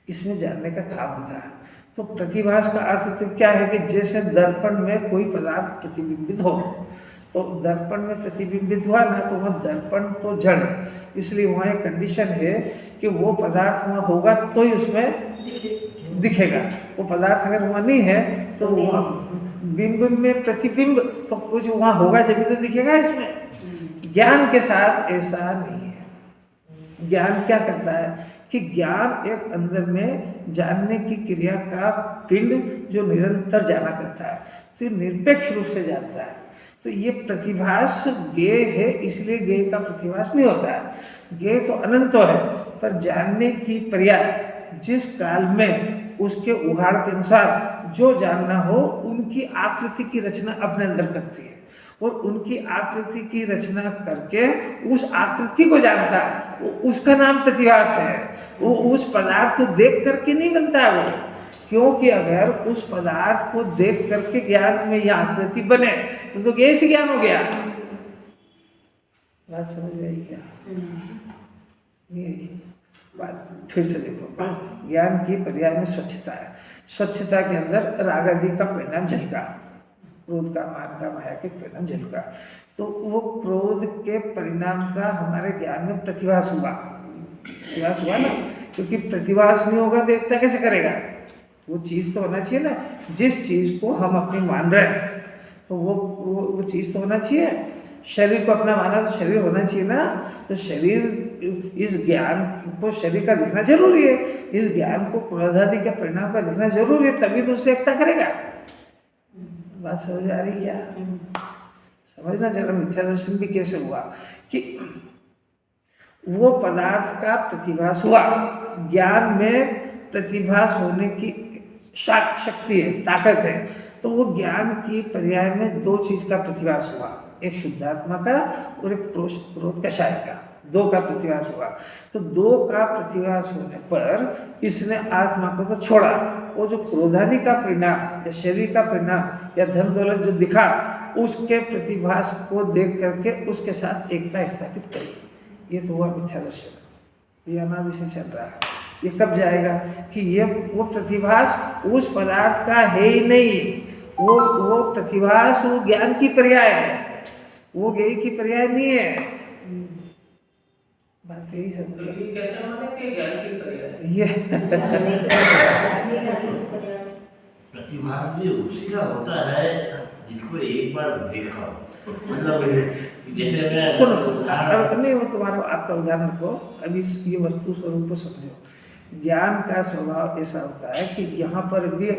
इसमें जानने का काम होता है। तो प्रतिभास का अर्थ तो क्या है कि जैसे दर्पण में कोई पदार्थ प्रतिबिंबित हो, तो दर्पण में प्रतिबिंबित हुआ ना, तो वह दर्पण तो जड़ है, इसलिए वहाँ एक कंडीशन है कि वो पदार्थ वहाँ होगा तो ही उसमें दिखेगा। वो पदार्थ अगर वहाँ नहीं है तो वहाँ बिंब में प्रतिबिंब तो कुछ वहाँ होगा जब तो दिखेगा। इसमें ज्ञान के साथ ऐसा नहीं है। ज्ञान क्या करता है कि ज्ञान एक अंदर में जानने की क्रिया का पिंड जो निरंतर जाना करता है, तो निरपेक्ष रूप से जानता है। तो ये प्रतिभास ज्ञेय है, इसलिए ज्ञेय का प्रतिभास नहीं होता है। ज्ञेय तो अनंत है, पर जानने की पर्याय जिस काल में उसके उहाड़ के अनुसार जो जानना हो उनकी आकृति की रचना अपने अंदर करती है और उनकी आकृति की रचना करके उस आकृति को जानता है। उसका नाम प्रतिभास है। वो उस पदार्थ को देख करके नहीं बनता है वो, क्योंकि अगर उस पदार्थ को देख करके ज्ञान में यह आकृति बने तो ज्ञेय से ज्ञान हो गया। बात समझ में आई क्या? नहीं। बात फिर से देखो, ज्ञान की पर्याय में स्वच्छता है। स्वच्छता के अंदर राग आदि का परिणाम झलका, क्रोध का, मान का, माया के परिणाम झलका। तो वो क्रोध के परिणाम का हमारे ज्ञान में प्रतिभास हुआ। प्रतिभास हुआ ना, क्योंकि प्रतिभास नहीं होगा तो एकता कैसे करेगा? वो चीज़ तो होना चाहिए ना। जिस चीज़ को हम अपनी मान रहे हैं तो वो चीज़ तो होना चाहिए। शरीर को अपना माना तो शरीर होना चाहिए ना। तो शरीर इस ज्ञान को शरीर का दिखना जरूरी है, इस ज्ञान को क्रोधादि के परिणाम का दिखना जरूरी है, तभी तो उसे एकता करेगा। बात समझ आ रही क्या? समझना जरा मिथ्या दर्शन भी कैसे हुआ कि वो पदार्थ का प्रतिभास हुआ, ज्ञान में प्रतिभास होने की शक्ति है, ताकत है, तो वो ज्ञान की पर्याय में दो चीज का प्रतिभास हुआ, एक शुद्धात्मा का और एक क्रोध कषाय का, दो का प्रतिभास हुआ। तो दो का प्रतिभास होने पर इसने आत्मा को तो छोड़ा, वो जो क्रोधादि का परिणाम या शरीर का परिणाम या धन दौलत जो दिखा, उसके प्रतिभास को देख करके उसके साथ एकता स्थापित करी। ये तो हुआ मिथ्या दर्शन, ये अनादि से चल रहा है। ये कब जाएगा कि ये वो प्रतिभास उस पदार्थ का है ही नहीं, वो प्रतिभास वो ज्ञान की पर्याय है, वो ज्ञेय की पर्याय नहीं है। बात यही समझ तो ये कैसे माने कि ज्ञान की पर्याय है? ये प्रतिभास भी उसी का होता है जिसको एक बार देखा, मतलब जैसे मैं सुनो अब नहीं, वो तुम्हारा आपका उदाहरण को अभी ये वस्तु स्वरूप को समझो। ज्ञान का स्वभाव ऐसा होता है कि यहाँ पर भी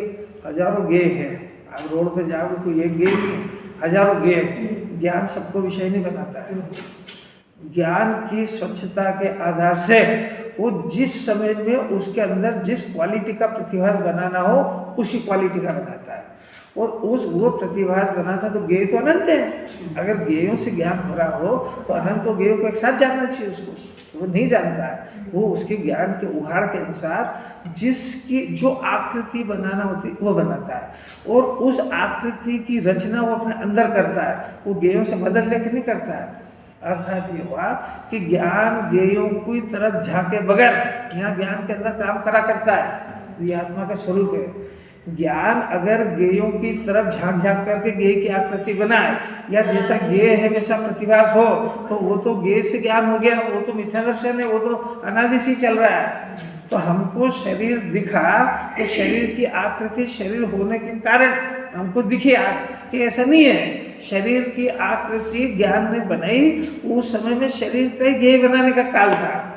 हजारों गेय हैं, आप रोड पे जाओगे कोई एक गेय नहीं, हजारों गेय। ज्ञान सबको विषय नहीं बनाता है। ज्ञान की स्वच्छता के आधार से वो जिस समय में उसके अंदर जिस क्वालिटी का प्रतिभास बनाना हो उसी क्वालिटी का बनाता है, और वो प्रतिभास बनाता तो ज्ञेय तो अनंत है। अगर ज्ञेयों से ज्ञान हो रहा हो तो अनंत और ज्ञेयों को एक साथ जानना चाहिए उसको, वो नहीं जानता है। वो उसके ज्ञान के उघाड़ के अनुसार जिसकी जो आकृति बनाना होती वो बनाता है, और उस आकृति की रचना वो अपने अंदर करता है, वो ज्ञेयों से मदद लेकर नहीं करता है। अर्थात ये हुआ कि ज्ञान ज्ञेयों की तरफ झांके बगैर यहाँ ज्ञान के अंदर काम करा करता है। ये आत्मा का स्वरूप है। ज्ञान अगर ज्ञेयों की तरफ झांक करके ज्ञेय की आकृति बनाए, या जैसा ज्ञेय है वैसा प्रतिभास हो, तो वो तो ज्ञेय से ज्ञान हो गया, वो तो मिथ्या दर्शन है, वो तो अनादि से चल रहा है। तो हमको शरीर दिखा तो शरीर की आकृति शरीर होने के कारण हमको दिखी कि ऐसा नहीं है। शरीर की आकृति ज्ञान ने बनाई, उस समय में शरीर का ही ज्ञेय बनाने का काल था।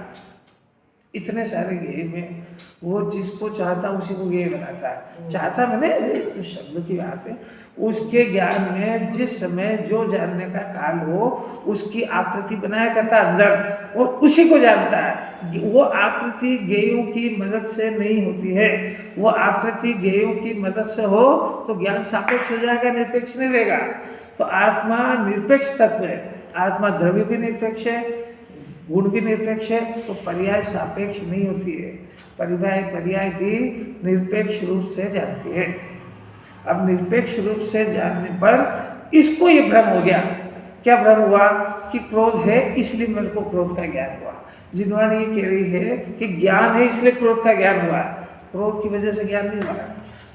इतने सारे ज्ञेय में वो जिसको चाहता उसी को ज्ञेय बनाता है। चाहता मैंने तो शब्द की बात है, उसके ज्ञान में जिस समय जो जानने का काल हो उसकी आकृति बनाया करता अंदर, और उसी को जानता है। वो आकृति ज्ञेयों की मदद से नहीं होती है, वो आकृति ज्ञेयों की मदद से हो तो ज्ञान सापेक्ष हो जाएगा, निरपेक्ष नहीं रहेगा। तो आत्मा निरपेक्ष तत्व है, आत्मा द्रव्य भी निरपेक्ष है, गुण भी निरपेक्ष है, तो पर्याय सापेक्ष नहीं होती है। पर्याय भी निरपेक्ष रूप से जानती है। अब निरपेक्ष रूप से जानने पर इसको ये भ्रम हो गया। क्या भ्रम हुआ कि क्रोध है इसलिए मेरे को क्रोध का ज्ञान हुआ। जिनवाणी ये कह रही है कि ज्ञान है इसलिए क्रोध का ज्ञान हुआ, क्रोध की वजह से ज्ञान नहीं हुआ।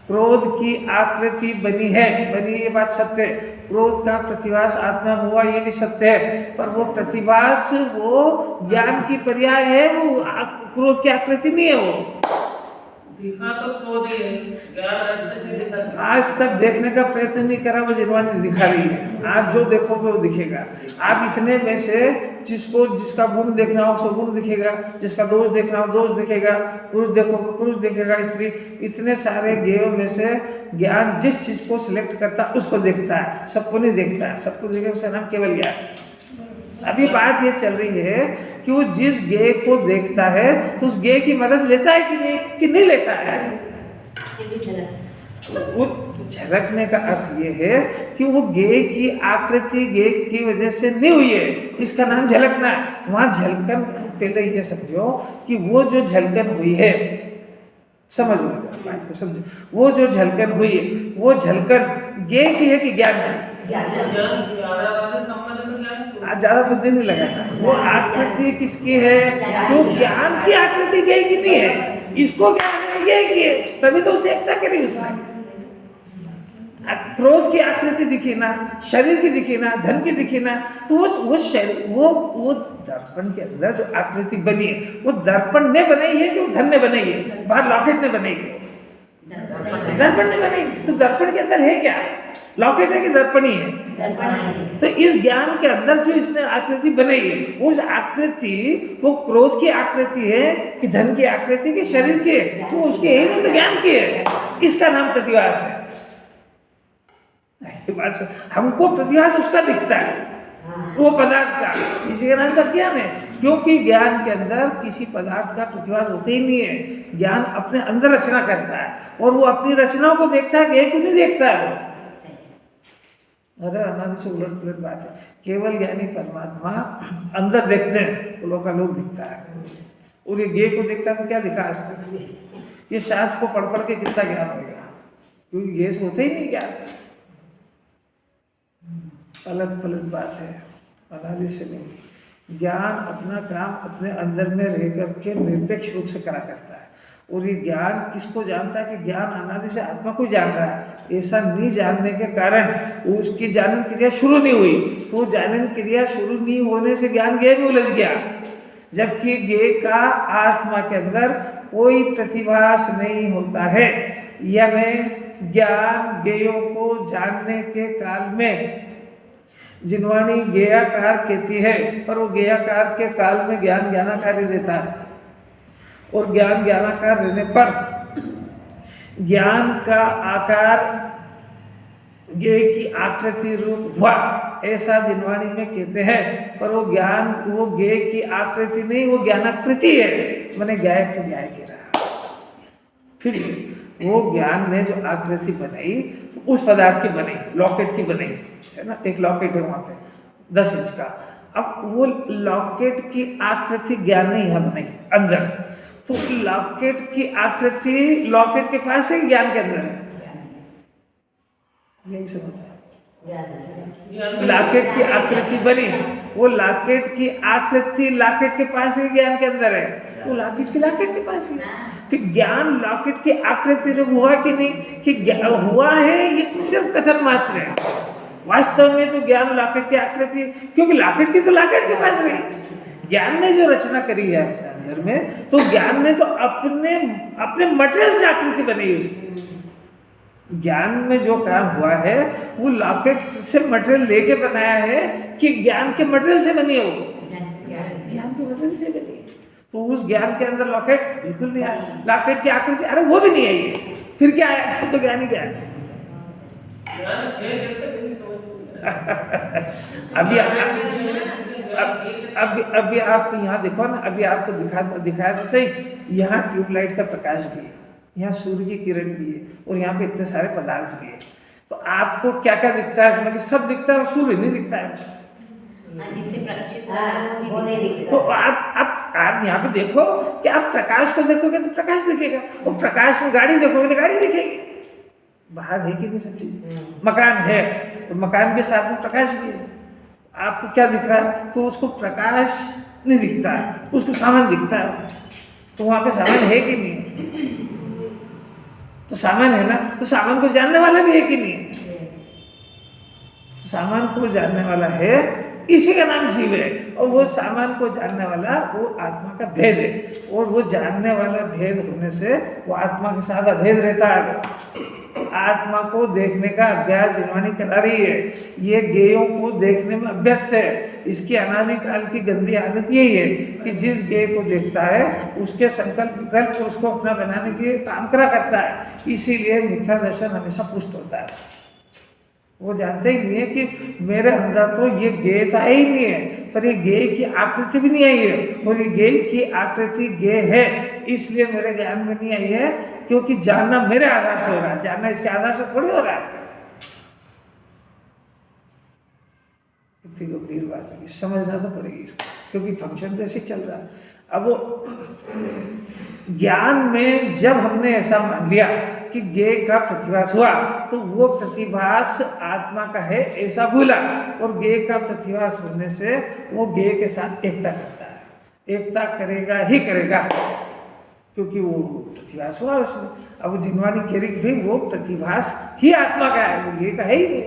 क्रोध की आकृति बनी ये बात सत्य है। क्रोध का प्रतिभास आत्मा में हुआ ये भी सत्य है, पर वो प्रतिभास वो ज्ञान की पर्याय है, वो क्रोध की आकृति नहीं है। वो दिखा तो क्रोध ही है, ज्ञान आज तक नहीं दिखा। आज तक देखने का प्रयत्न नहीं करा, वो जिनवाणी दिखा रही है। आप जो देखोगे वो दिखेगा। आप इतने में से जिसका गुण देखना हो उसको गुण दिखेगा, जिसका दोष देखना हो दोष दिखेगा, पुरुष देखोगे पुरुष दिखेगा, स्त्री, इतने सारे ज्ञेयों में से ज्ञान जिस चीज को सिलेक्ट करता उसको देखता है, सबको नहीं देखता है। सबको देखे उसका नाम केवल ज्ञान। अभी बात ये चल रही है कि वो जिस ज्ञेय को देखता है तो उस ज्ञेय की मदद लेता है कि नहीं लेता है। वो झलकने का अर्थ ये है कि वो ज्ञेय की आकृति ज्ञेय की वजह से नहीं हुई है, इसका नाम झलकना है। वहाँ झलकन पहले ये समझो कि वो जो झलकन हुई है, समझ लो बात को समझो, वो जो झलकन हुई है वो झलकन ज्ञेय की है कि ज्ञान की? ज्यादा बुद्धि नहीं लगाना। वो आकृति किसकी है? जो ज्ञान की आकृति ज्ञेय की नहीं है, इसको ज्ञान है ज्ञेय की है, तभी तो उसे एकता करी उसने। क्रोध की आकृति दिखी ना, शरीर की दिखी ना, धन की दिखी ना, तो वो शरीर वो दर्पण के अंदर जो आकृति बनी है वो दर्पण ने बनाई है कि वो धन ने बनाई है, बाहर लॉकेट ने बनाई है? दर्पण नहीं बनेगी। तो दर्पण के अंदर है क्या? लॉकेट है कि दर्पण ही है? दर्पण है। तो इस ज्ञान के अंदर जो इसने आकृति बनाई है, उस आकृति वो क्रोध की आकृति है कि धन की आकृति कि शरीर की है? तो उसके यही नहीं, तो ज्ञान की है। इसका नाम प्रतिभास है। हमको प्रतिभास उसका दिखता है, वो पदार्थ का, इसी का नाम का ज्ञान है। क्योंकि ज्ञान के अंदर किसी पदार्थ का प्रतिभास होते ही नहीं है। ज्ञान अपने अंदर रचना करता है और वो अपनी रचनाओं को देखता है, ज्ञान को नहीं देखता है वो। अरे अनादि से उलट पुलट बात है। केवल ज्ञानी परमात्मा अंदर देखते हैं तो लोग का लोग दिखता है, और ये ज्ञ को देखता है तो क्या दिखा आज तक? ये शास्त्र को पढ़ पढ़ के कितना ज्ञान होगा, क्योंकि ज्ञ से होते ही नहीं ज्ञान। अलग पलट बात है, अनादि से नहीं। ज्ञान अपना काम अपने अंदर में रह करके निरपेक्ष रूप से करा करता है। और ये ज्ञान किसको जानता है कि ज्ञान अनादि से आत्मा को जान रहा है। ऐसा नहीं जानने के कारण उसकी जानन क्रिया शुरू नहीं हुई। तो जानन क्रिया शुरू नहीं होने से ज्ञान ज्ञ में उलझ गया, जबकि ज्ञ का आत्मा के अंदर कोई प्रतिभास नहीं होता है। यानी ज्ञान ज्ञेयों को जानने के काल में जिनवाणी ज्ञेयाकार कहती है, पर वो ज्ञेयाकार के काल में ज्ञान ज्ञानाकार ही रहता है। और ज्ञान ज्ञानाकार रहने पर ज्ञान का आकार ज्ञ की आकृति रूप हुआ, ऐसा जिनवाणी में कहते हैं। पर वो ज्ञान वो ज्ञ की आकृति नहीं, वो ज्ञानाकृति है। मैंने गायक तो न्याय कह रहा। फिर वो ज्ञान ने जो आकृति बनाई तो उस पदार्थ की बनाई, लॉकेट की बनाई है ना। एक लॉकेट है वहाँ पे 10 इंच का। अब वो लॉकेट की आकृति ज्ञान ने यहाँ बनाई अंदर, तो लॉकेट की आकृति लॉकेट के पास है, ज्ञान के अंदर है। यही समझ। लॉकेट की आकृति बनी, वो लॉकेट की आकृति लॉकेट के पास है, ज्ञान के अंदर है। वो लॉकेट के पास है। कि ज्ञान लॉकेट की आकृति रूप हुआ कि नहीं, कि हुआ है, ये सिर्फ कथन मात्र है। वास्तव में तो ज्ञान लॉकेट की आकृति, क्योंकि लॉकेट की तो लॉकेट के पास नहीं। ज्ञान ने जो रचना करी है अपने अंदर में, तो ज्ञान ने तो अपने मटेरियल से आकृति बनाई उसकी। ज्ञान में जो काम हुआ है वो लॉकेट से मटेरियल लेके बनाया है कि ज्ञान के मटेरियल से बनी है। वो ज्ञान के मटेरियल से बनी है, तो उस ज्ञान के अंदर लॉकेट बिल्कुल नहीं आया। लॉकेट की आकृति अरे वो भी नहीं आई है, फिर क्या आया? तो ज्ञान ही क्या है? अभी आप यहाँ देखो ना, अभी आपको दिखाया तो सही। यहाँ ट्यूबलाइट का प्रकाश भी है, यहाँ सूर्य की किरण भी है, और यहाँ पे इतने सारे पदार्थ भी है। तो आपको क्या क्या दिखता है इसमें? कि सब दिखता है, सूर्य नहीं दिखता है। तो आप यहाँ पे देखो कि आप प्रकाश को देखोगे तो प्रकाश दिखेगा, और प्रकाश में गाड़ी देखोगे तो गाड़ी दिखेगी। बाहर है कि नहीं सब चीज़? मकान है तो मकान के साथ में प्रकाश भी है। आपको क्या दिख रहा है? तो उसको प्रकाश नहीं दिखता है, उसको सामान दिखता है। तो वहाँ पे सामान है कि नहीं है? तो सामान है ना, तो सामान को जानने वाला भी है कि नहीं है? तो सामान को जानने वाला है, इसी का नाम जीव है। और वो सामान को जानने वाला वो आत्मा का भेद है, और वो जानने वाला भेद होने से वो आत्मा के साथ अभेद रहता है। आत्मा को देखने का अभ्यास जिनवाणी करा रही है। ये ज्ञेयों को देखने में अभ्यस्त है। इसकी अनादिकाल की गंदी आदत यही है कि जिस ज्ञेय को देखता है उसके संकल्प विकल्प उसको अपना बनाने के काम करा करता है। इसीलिए मिथ्या दर्शन हमेशा पुष्ट होता है। वो जानते ही नहीं है कि मेरे अंदर तो ये ज्ञेयता ही नहीं है, पर ये ज्ञेय की आकृति भी नहीं आई है, और ये ज्ञेय की आकृति ज्ञेय है इसलिए मेरे ज्ञान में नहीं आई है, क्योंकि जानना मेरे आधार से हो रहा है, जानना इसके आधार से थोड़ी हो रहा है। इतनी गंभीर बात है, समझना तो पड़ेगी इसको, क्योंकि फंक्शन तो ऐसे चल रहा है। अब वो ज्ञान में जब हमने ऐसा मान लिया कि ज्ञेय का प्रतिभास हुआ, तो वो प्रतिभास आत्मा का है ऐसा भूला, और ज्ञेय का प्रतिभास होने से वो ज्ञेय के साथ एकता करता है। एकता करेगा ही करेगा, क्योंकि वो प्रतिभास हुआ उसमें। अब वो जिनवाणी केरिक भी वो प्रतिभास ही आत्मा का है, वो ज्ञेय का है ही नहीं,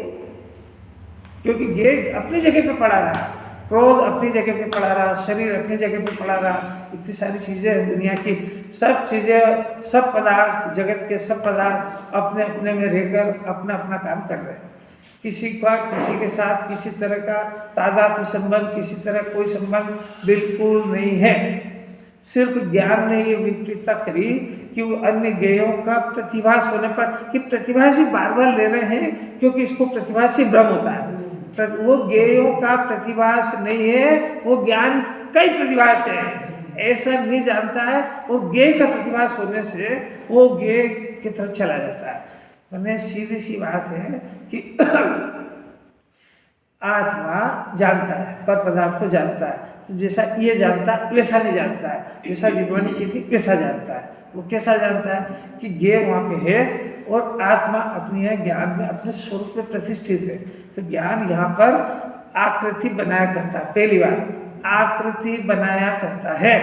क्योंकि ज्ञेय अपनी जगह पे पड़ा रहा। क्रोध अपनी जगह पे पड़ा रहा, शरीर अपनी जगह पे पड़ा रहा, इतनी सारी चीज़ें हैं दुनिया की, सब चीज़ें, सब पदार्थ, जगत के सब पदार्थ अपने अपने में रहकर अपना अपना काम कर रहे हैं। किसी का किसी के साथ किसी तरह का तादात्म्य संबंध, किसी तरह कोई संबंध बिल्कुल नहीं है। सिर्फ ज्ञान ने ये विपरीतता करी कि वो अन्य ज्ञेयों का प्रतिभास होने पर, कि प्रतिभास भी बार बार ले रहे हैं क्योंकि इसको प्रतिभास से भ्रम होता है। वो ज्ञेयों का प्रतिभास नहीं है, वो ज्ञान का ही प्रतिभास है, ऐसा नहीं जानता है। वो ज्ञेय का प्रतिभास होने से वो ज्ञेय की तरफ चला जाता है। मैंने सीधी सी बात है कि आत्मा जानता है, पर पदार्थ को जानता है, तो जैसा ये जानता है वैसा नहीं जानता है, जैसा जितवानी की थी वैसा जानता है। वो कैसा जानता है कि ज्ञेय वहाँ पे है और आत्मा अपनी है, ज्ञान में अपने स्वरूप में प्रतिष्ठित है। तो ज्ञान यहाँ पर आकृति बनाया करता है। पहली बात, आकृति बनाया करता है।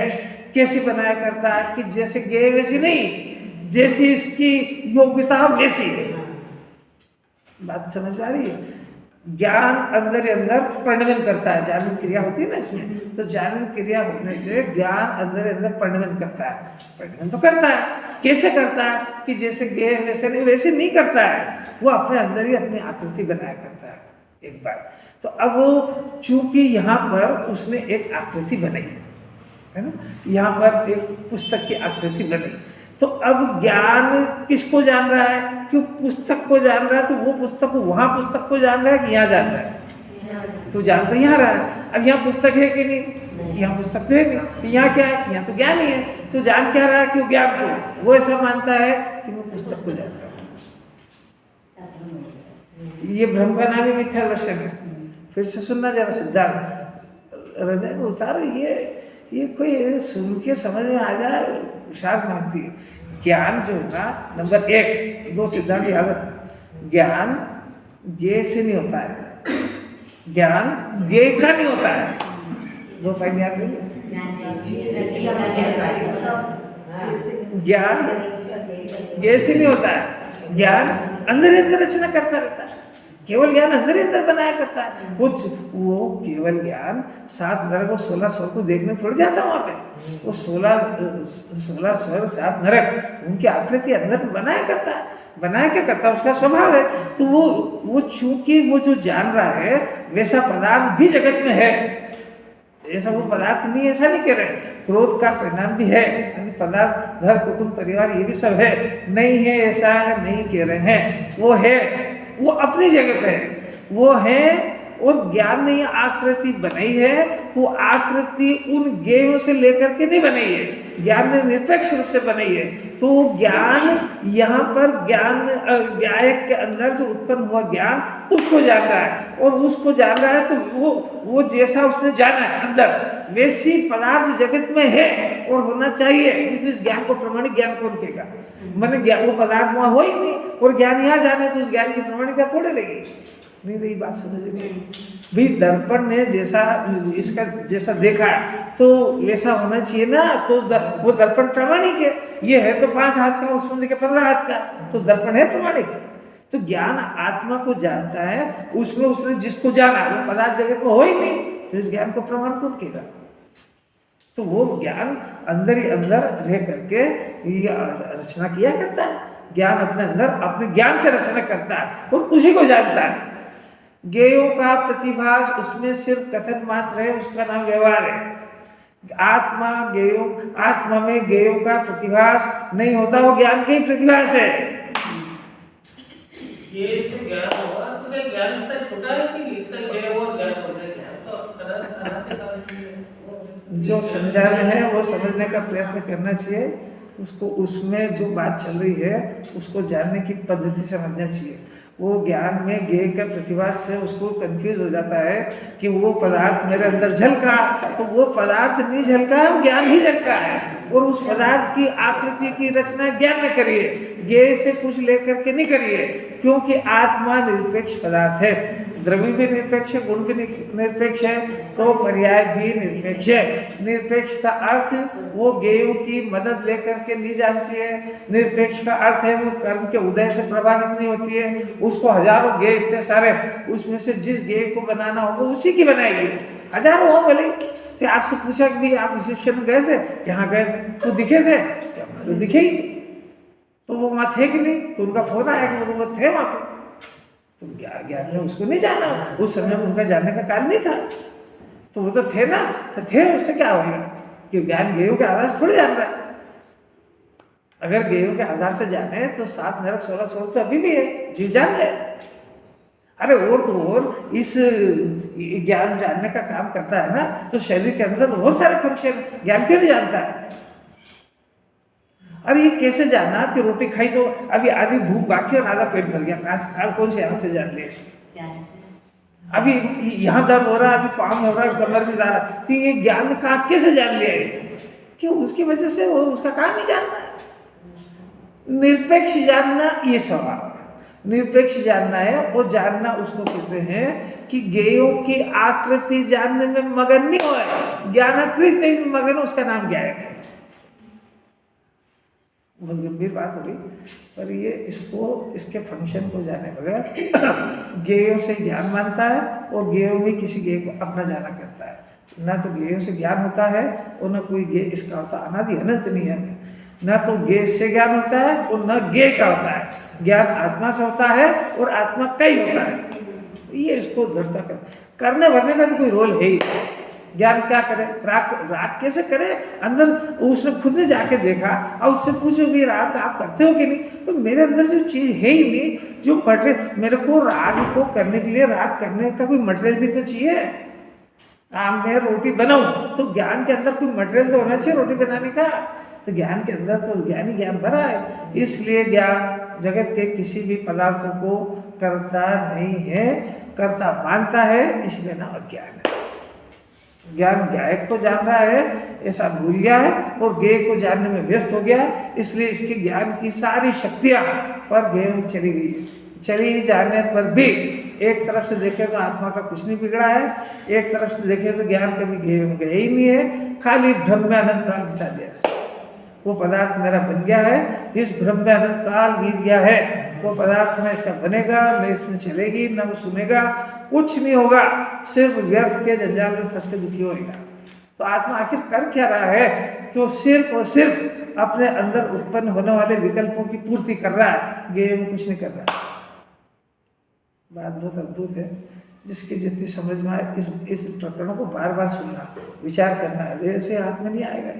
कैसी बनाया करता है कि जैसे ज्ञेय वैसी नहीं, जैसी इसकी योग्यता वैसी है। बात समझ आ रही है? ज्ञान अंदर ही अंदर परिणमन करता है, जानन क्रिया होती है ना इसमें, तो जानन क्रिया होने से ज्ञान अंदर ही अंदर परिणमन करता है। परिणमन तो करता है, कैसे करता है कि जैसे ज्ञेय वैसे नहीं, वैसे नहीं करता है, वो अपने अंदर ही अपनी आकृति बनाया करता है। एक बार तो अब वो चूंकि यहाँ पर उसने एक आकृति बनाई है ना, यहाँ पर एक पुस्तक की आकृति बनी, तो अब ज्ञान किसको जान रहा है कि पुस्तक को जान रहा है, तो वो पुस्तक को, वहाँ पुस्तक को जान रहा है कि यहाँ जान रहा है? तो जान तो यहाँ रहा है। अब यहाँ पुस्तक है कि नहीं? यहाँ पुस्तक तो है नहीं। यहाँ क्या है? यहाँ तो ज्ञान ही है। तो जान क्या रहा है कि ज्ञान को, वो ऐसा मानता है कि वो पुस्तक को जान रहा है। ये भ्रम का नाम ही मिथ्या दर्शन है। फिर से सुनना जरा सिद्धांत हृदय में उतारो, ये कोई सुन के समझ में आ जाए, होशियार मानती है। ज्ञान जो है ना, नंबर 1, 2 सिद्धांत याद रखो। ज्ञान ज्ञेय से नहीं होता है, ज्ञान ज्ञेय का नहीं होता है। 2 पॉइंट याद रखिए। ज्ञान ज्ञेय से नहीं होता है, ज्ञान अंदर अंदर रचना करता रहता है। केवल ज्ञान अंदर ही अंदर बनाया करता है। वो केवल ज्ञान 7 नरक और 16 स्वर को देखने थोड़ी जाता है वहाँ पे। वो 16 स्वर 7 नरक उनकी आकृति अंदर बनाया करता है। बनाया क्या करता है? उसका स्वभाव है। तो वो चूंकि वो जो जान रहा है वैसा पदार्थ भी जगत में है, ऐसा वो पदार्थ नहीं, ऐसा नहीं कह रहे। क्रोध का परिणाम भी है, पदार्थ, घर, कुटुंब, परिवार, ये भी सब है, नहीं है ऐसा नहीं कह रहे हैं। वो है, वो अपनी जगह पे है, वो है। और ज्ञान ने ये आकृति बनाई है, तो आकृति उन ज्ञेयों से लेकर के नहीं बनाई है, ज्ञान ने निरपेक्ष रूप से बनाई है। तो ज्ञान यहाँ पर ज्ञान ज्ञायक के अंदर जो उत्पन्न हुआ ज्ञान, उसको जान रहा है। और उसको जान रहा है तो वो जैसा उसने जाना है अंदर, वैसी पदार्थ जगत में है और होना चाहिए। इस ज्ञान को प्रमाणिक ज्ञान कौन कहेगा? मैंने वो पदार्थ वहाँ हो ही नहीं और ज्ञान यहाँ जाने, तो उस ज्ञान की प्रमाणिकता थोड़े रहेगी। नहीं रही बात, समझ नहीं भी। दर्पण ने जैसा इसका जैसा देखा तो वैसा होना चाहिए ना, तो वो दर्पण प्रामाणिक है। ये है तो 5 हाथ का, उसमें देखे 15 हाथ का, तो दर्पण है प्रामाणिक। तो ज्ञान आत्मा को जानता है, उसमें उसने जिसको जाना वो पदार्थ जगत में हो ही नहीं, तो इस ज्ञान को प्रमाण कौन कहेगा? तो वो ज्ञान अंदर ही अंदर रह करके रचना किया करता है। ज्ञान अपने अंदर अपने ज्ञान से रचना करता है और उसी को जानता है। ज्ञेयों का प्रतिभास उसमें सिर्फ कथन मात्र है, उसका नाम व्यवहार है। आत्मा में ज्ञेयों का प्रतिभास नहीं होता, वो ज्ञान का ही प्रतिभास है। ये से ज्ञान हुआ तो क्या ज्ञान इतना छोटा है कि इतना ज्ञेय और ज्ञान होता है? तो जो समझा रहे हैं वो समझने का प्रयत्न करना चाहिए। उसको उसमें जो बात चल रही है उसको जानने की पद्धति समझना चाहिए। वो ज्ञान में ज्ञेय का प्रतिभास से उसको कंफ्यूज हो जाता है कि वो पदार्थ मेरे अंदर झलका, तो वो पदार्थ नहीं झलका है, वो ज्ञान ही झलका है। और उस पदार्थ की आकृति की रचना ज्ञान ने करी है, ज्ञेय से कुछ लेकर के नहीं करी है। क्योंकि आत्मा निरपेक्ष पदार्थ है, द्रव्य भी निरपेक्ष है, गुण भी निरपेक्ष है, तो पर्याय भी निरपेक्ष है। निरपेक्ष का अर्थ वो ज्ञेयों की मदद लेकर के नहीं जानती है। निरपेक्ष का अर्थ है वो कर्म के उदय से प्रभावित नहीं होती है। उसको हजारों ज्ञेय इतने सारे, उसमें से जिस ज्ञेय को बनाना होगा उसी की बनाएगी। हजारों हो भले, तो आपसे पूछा कि भाई आप रिसेप्शन में गए थे, यहाँ गए थे, वो दिखे थे क्या? तो दिखे ही नहीं। तो वो वहाँ थे कि नहीं, तो उनका फोन आया कि वो थे वहाँ पे। तो ज्ञान ने उसको नहीं जाना, उस समय उनका जानने का काल नहीं था, तो वो तो थे ना, तो थे, उससे क्या होगा कि ज्ञान गेयों के आधार से थोड़ी जान रहा है। अगर गेयों के आधार से जाने तो 7 नरक 16 स्वर्ग तो अभी भी है, जीव जान रहे। अरे और तो और इस ज्ञान जानने का काम करता है ना, तो शरीर के अंदर तो बहुत सारे फंक्शन, ज्ञान क्यों नहीं जानता है? अरे ये कैसे जाना कि रोटी खाई तो अभी आधी भूख बाकी और आधा पेट भर गया, कहाँ कौन से आंख से जान लिया? अभी यहाँ दर्द हो रहा है, अभी पाँव में हो रहा है, कमर में दर्द, तो ये ज्ञान का कैसे जान लिया है? क्यों? उसकी वजह से वो उसका काम ही जानना है। निरपेक्ष जानना ये स्वभाव है, निरपेक्ष जानना है। वो जानना उसको कहते हैं कि गेयों की आकृति जानने में मगन नहीं हो, ज्ञानाकृति में मगन, उसका नाम ज्ञायक है। बहुत गंभीर बात हो गई, पर ये इसको इसके फंक्शन को जाने बगैर गेयों से ज्ञान मानता है, और गेयों में किसी गेय को अपना जाना करता है। ना तो गेयों से ज्ञान होता है और न कोई गेय इसका होता, अनादि अनंत नहीं है। ना तो गेय से ज्ञान होता है और न गेय का होता है। ज्ञान आत्मा से होता है और आत्मा का ही होता है। ये इसको दृढ़ता करने भरने का तो कोई रोल है ही। ज्ञान क्या करे? राग कैसे करे? अंदर उसने खुद ने जाके देखा, और उससे पूछो भी राग आप करते हो कि नहीं? तो मेरे अंदर जो चीज़ है ही नहीं, जो मटेरियल, मेरे को राग को करने के लिए, राग करने का कोई मटेरियल भी तो चाहिए। मैं रोटी बनाऊं तो ज्ञान के अंदर कोई मटेरियल तो होना चाहिए रोटी बनाने का। तो ज्ञान के अंदर तो ज्ञान ही ज्ञान भरा है। इसलिए ज्ञान जगत के किसी भी पदार्थों को करता नहीं है, करता मानता है, इसलिए नाम अज्ञान है। ज्ञान ज्ञायक को जान रहा है, ऐसा भूल गया है, और गेय को जानने में व्यस्त हो गया, इसलिए इसके ज्ञान की सारी शक्तियाँ पर गेय में चली गई है। चली जाने पर भी एक तरफ से देखें तो आत्मा का कुछ नहीं बिगड़ा है, एक तरफ से देखें तो ज्ञान कभी गेय में गया ही नहीं है, खाली भ्रम में अनंत काल बिता दिया। वो पदार्थ मेरा बन गया है, इस भ्रम में अनंत काल बीत गया है, वो पदार्थ न इसका बनेगा, न इसमें चलेगी, न वो सुनेगा, कुछ नहीं होगा, सिर्फ व्यर्थ के जंजाल में फंस के दुखी होएगा। तो आत्मा आखिर कर क्या रहा है कि वो सिर्फ और सिर्फ अपने अंदर उत्पन्न होने वाले विकल्पों की पूर्ति कर रहा है, गेय में कुछ नहीं कर रहा है। बात बहुत अद्भुत है, जिसकी जितनी समझ में आए इस प्रकरणों को बार बार सुनना, विचार करना, ऐसे हाथ में नहीं आएगा।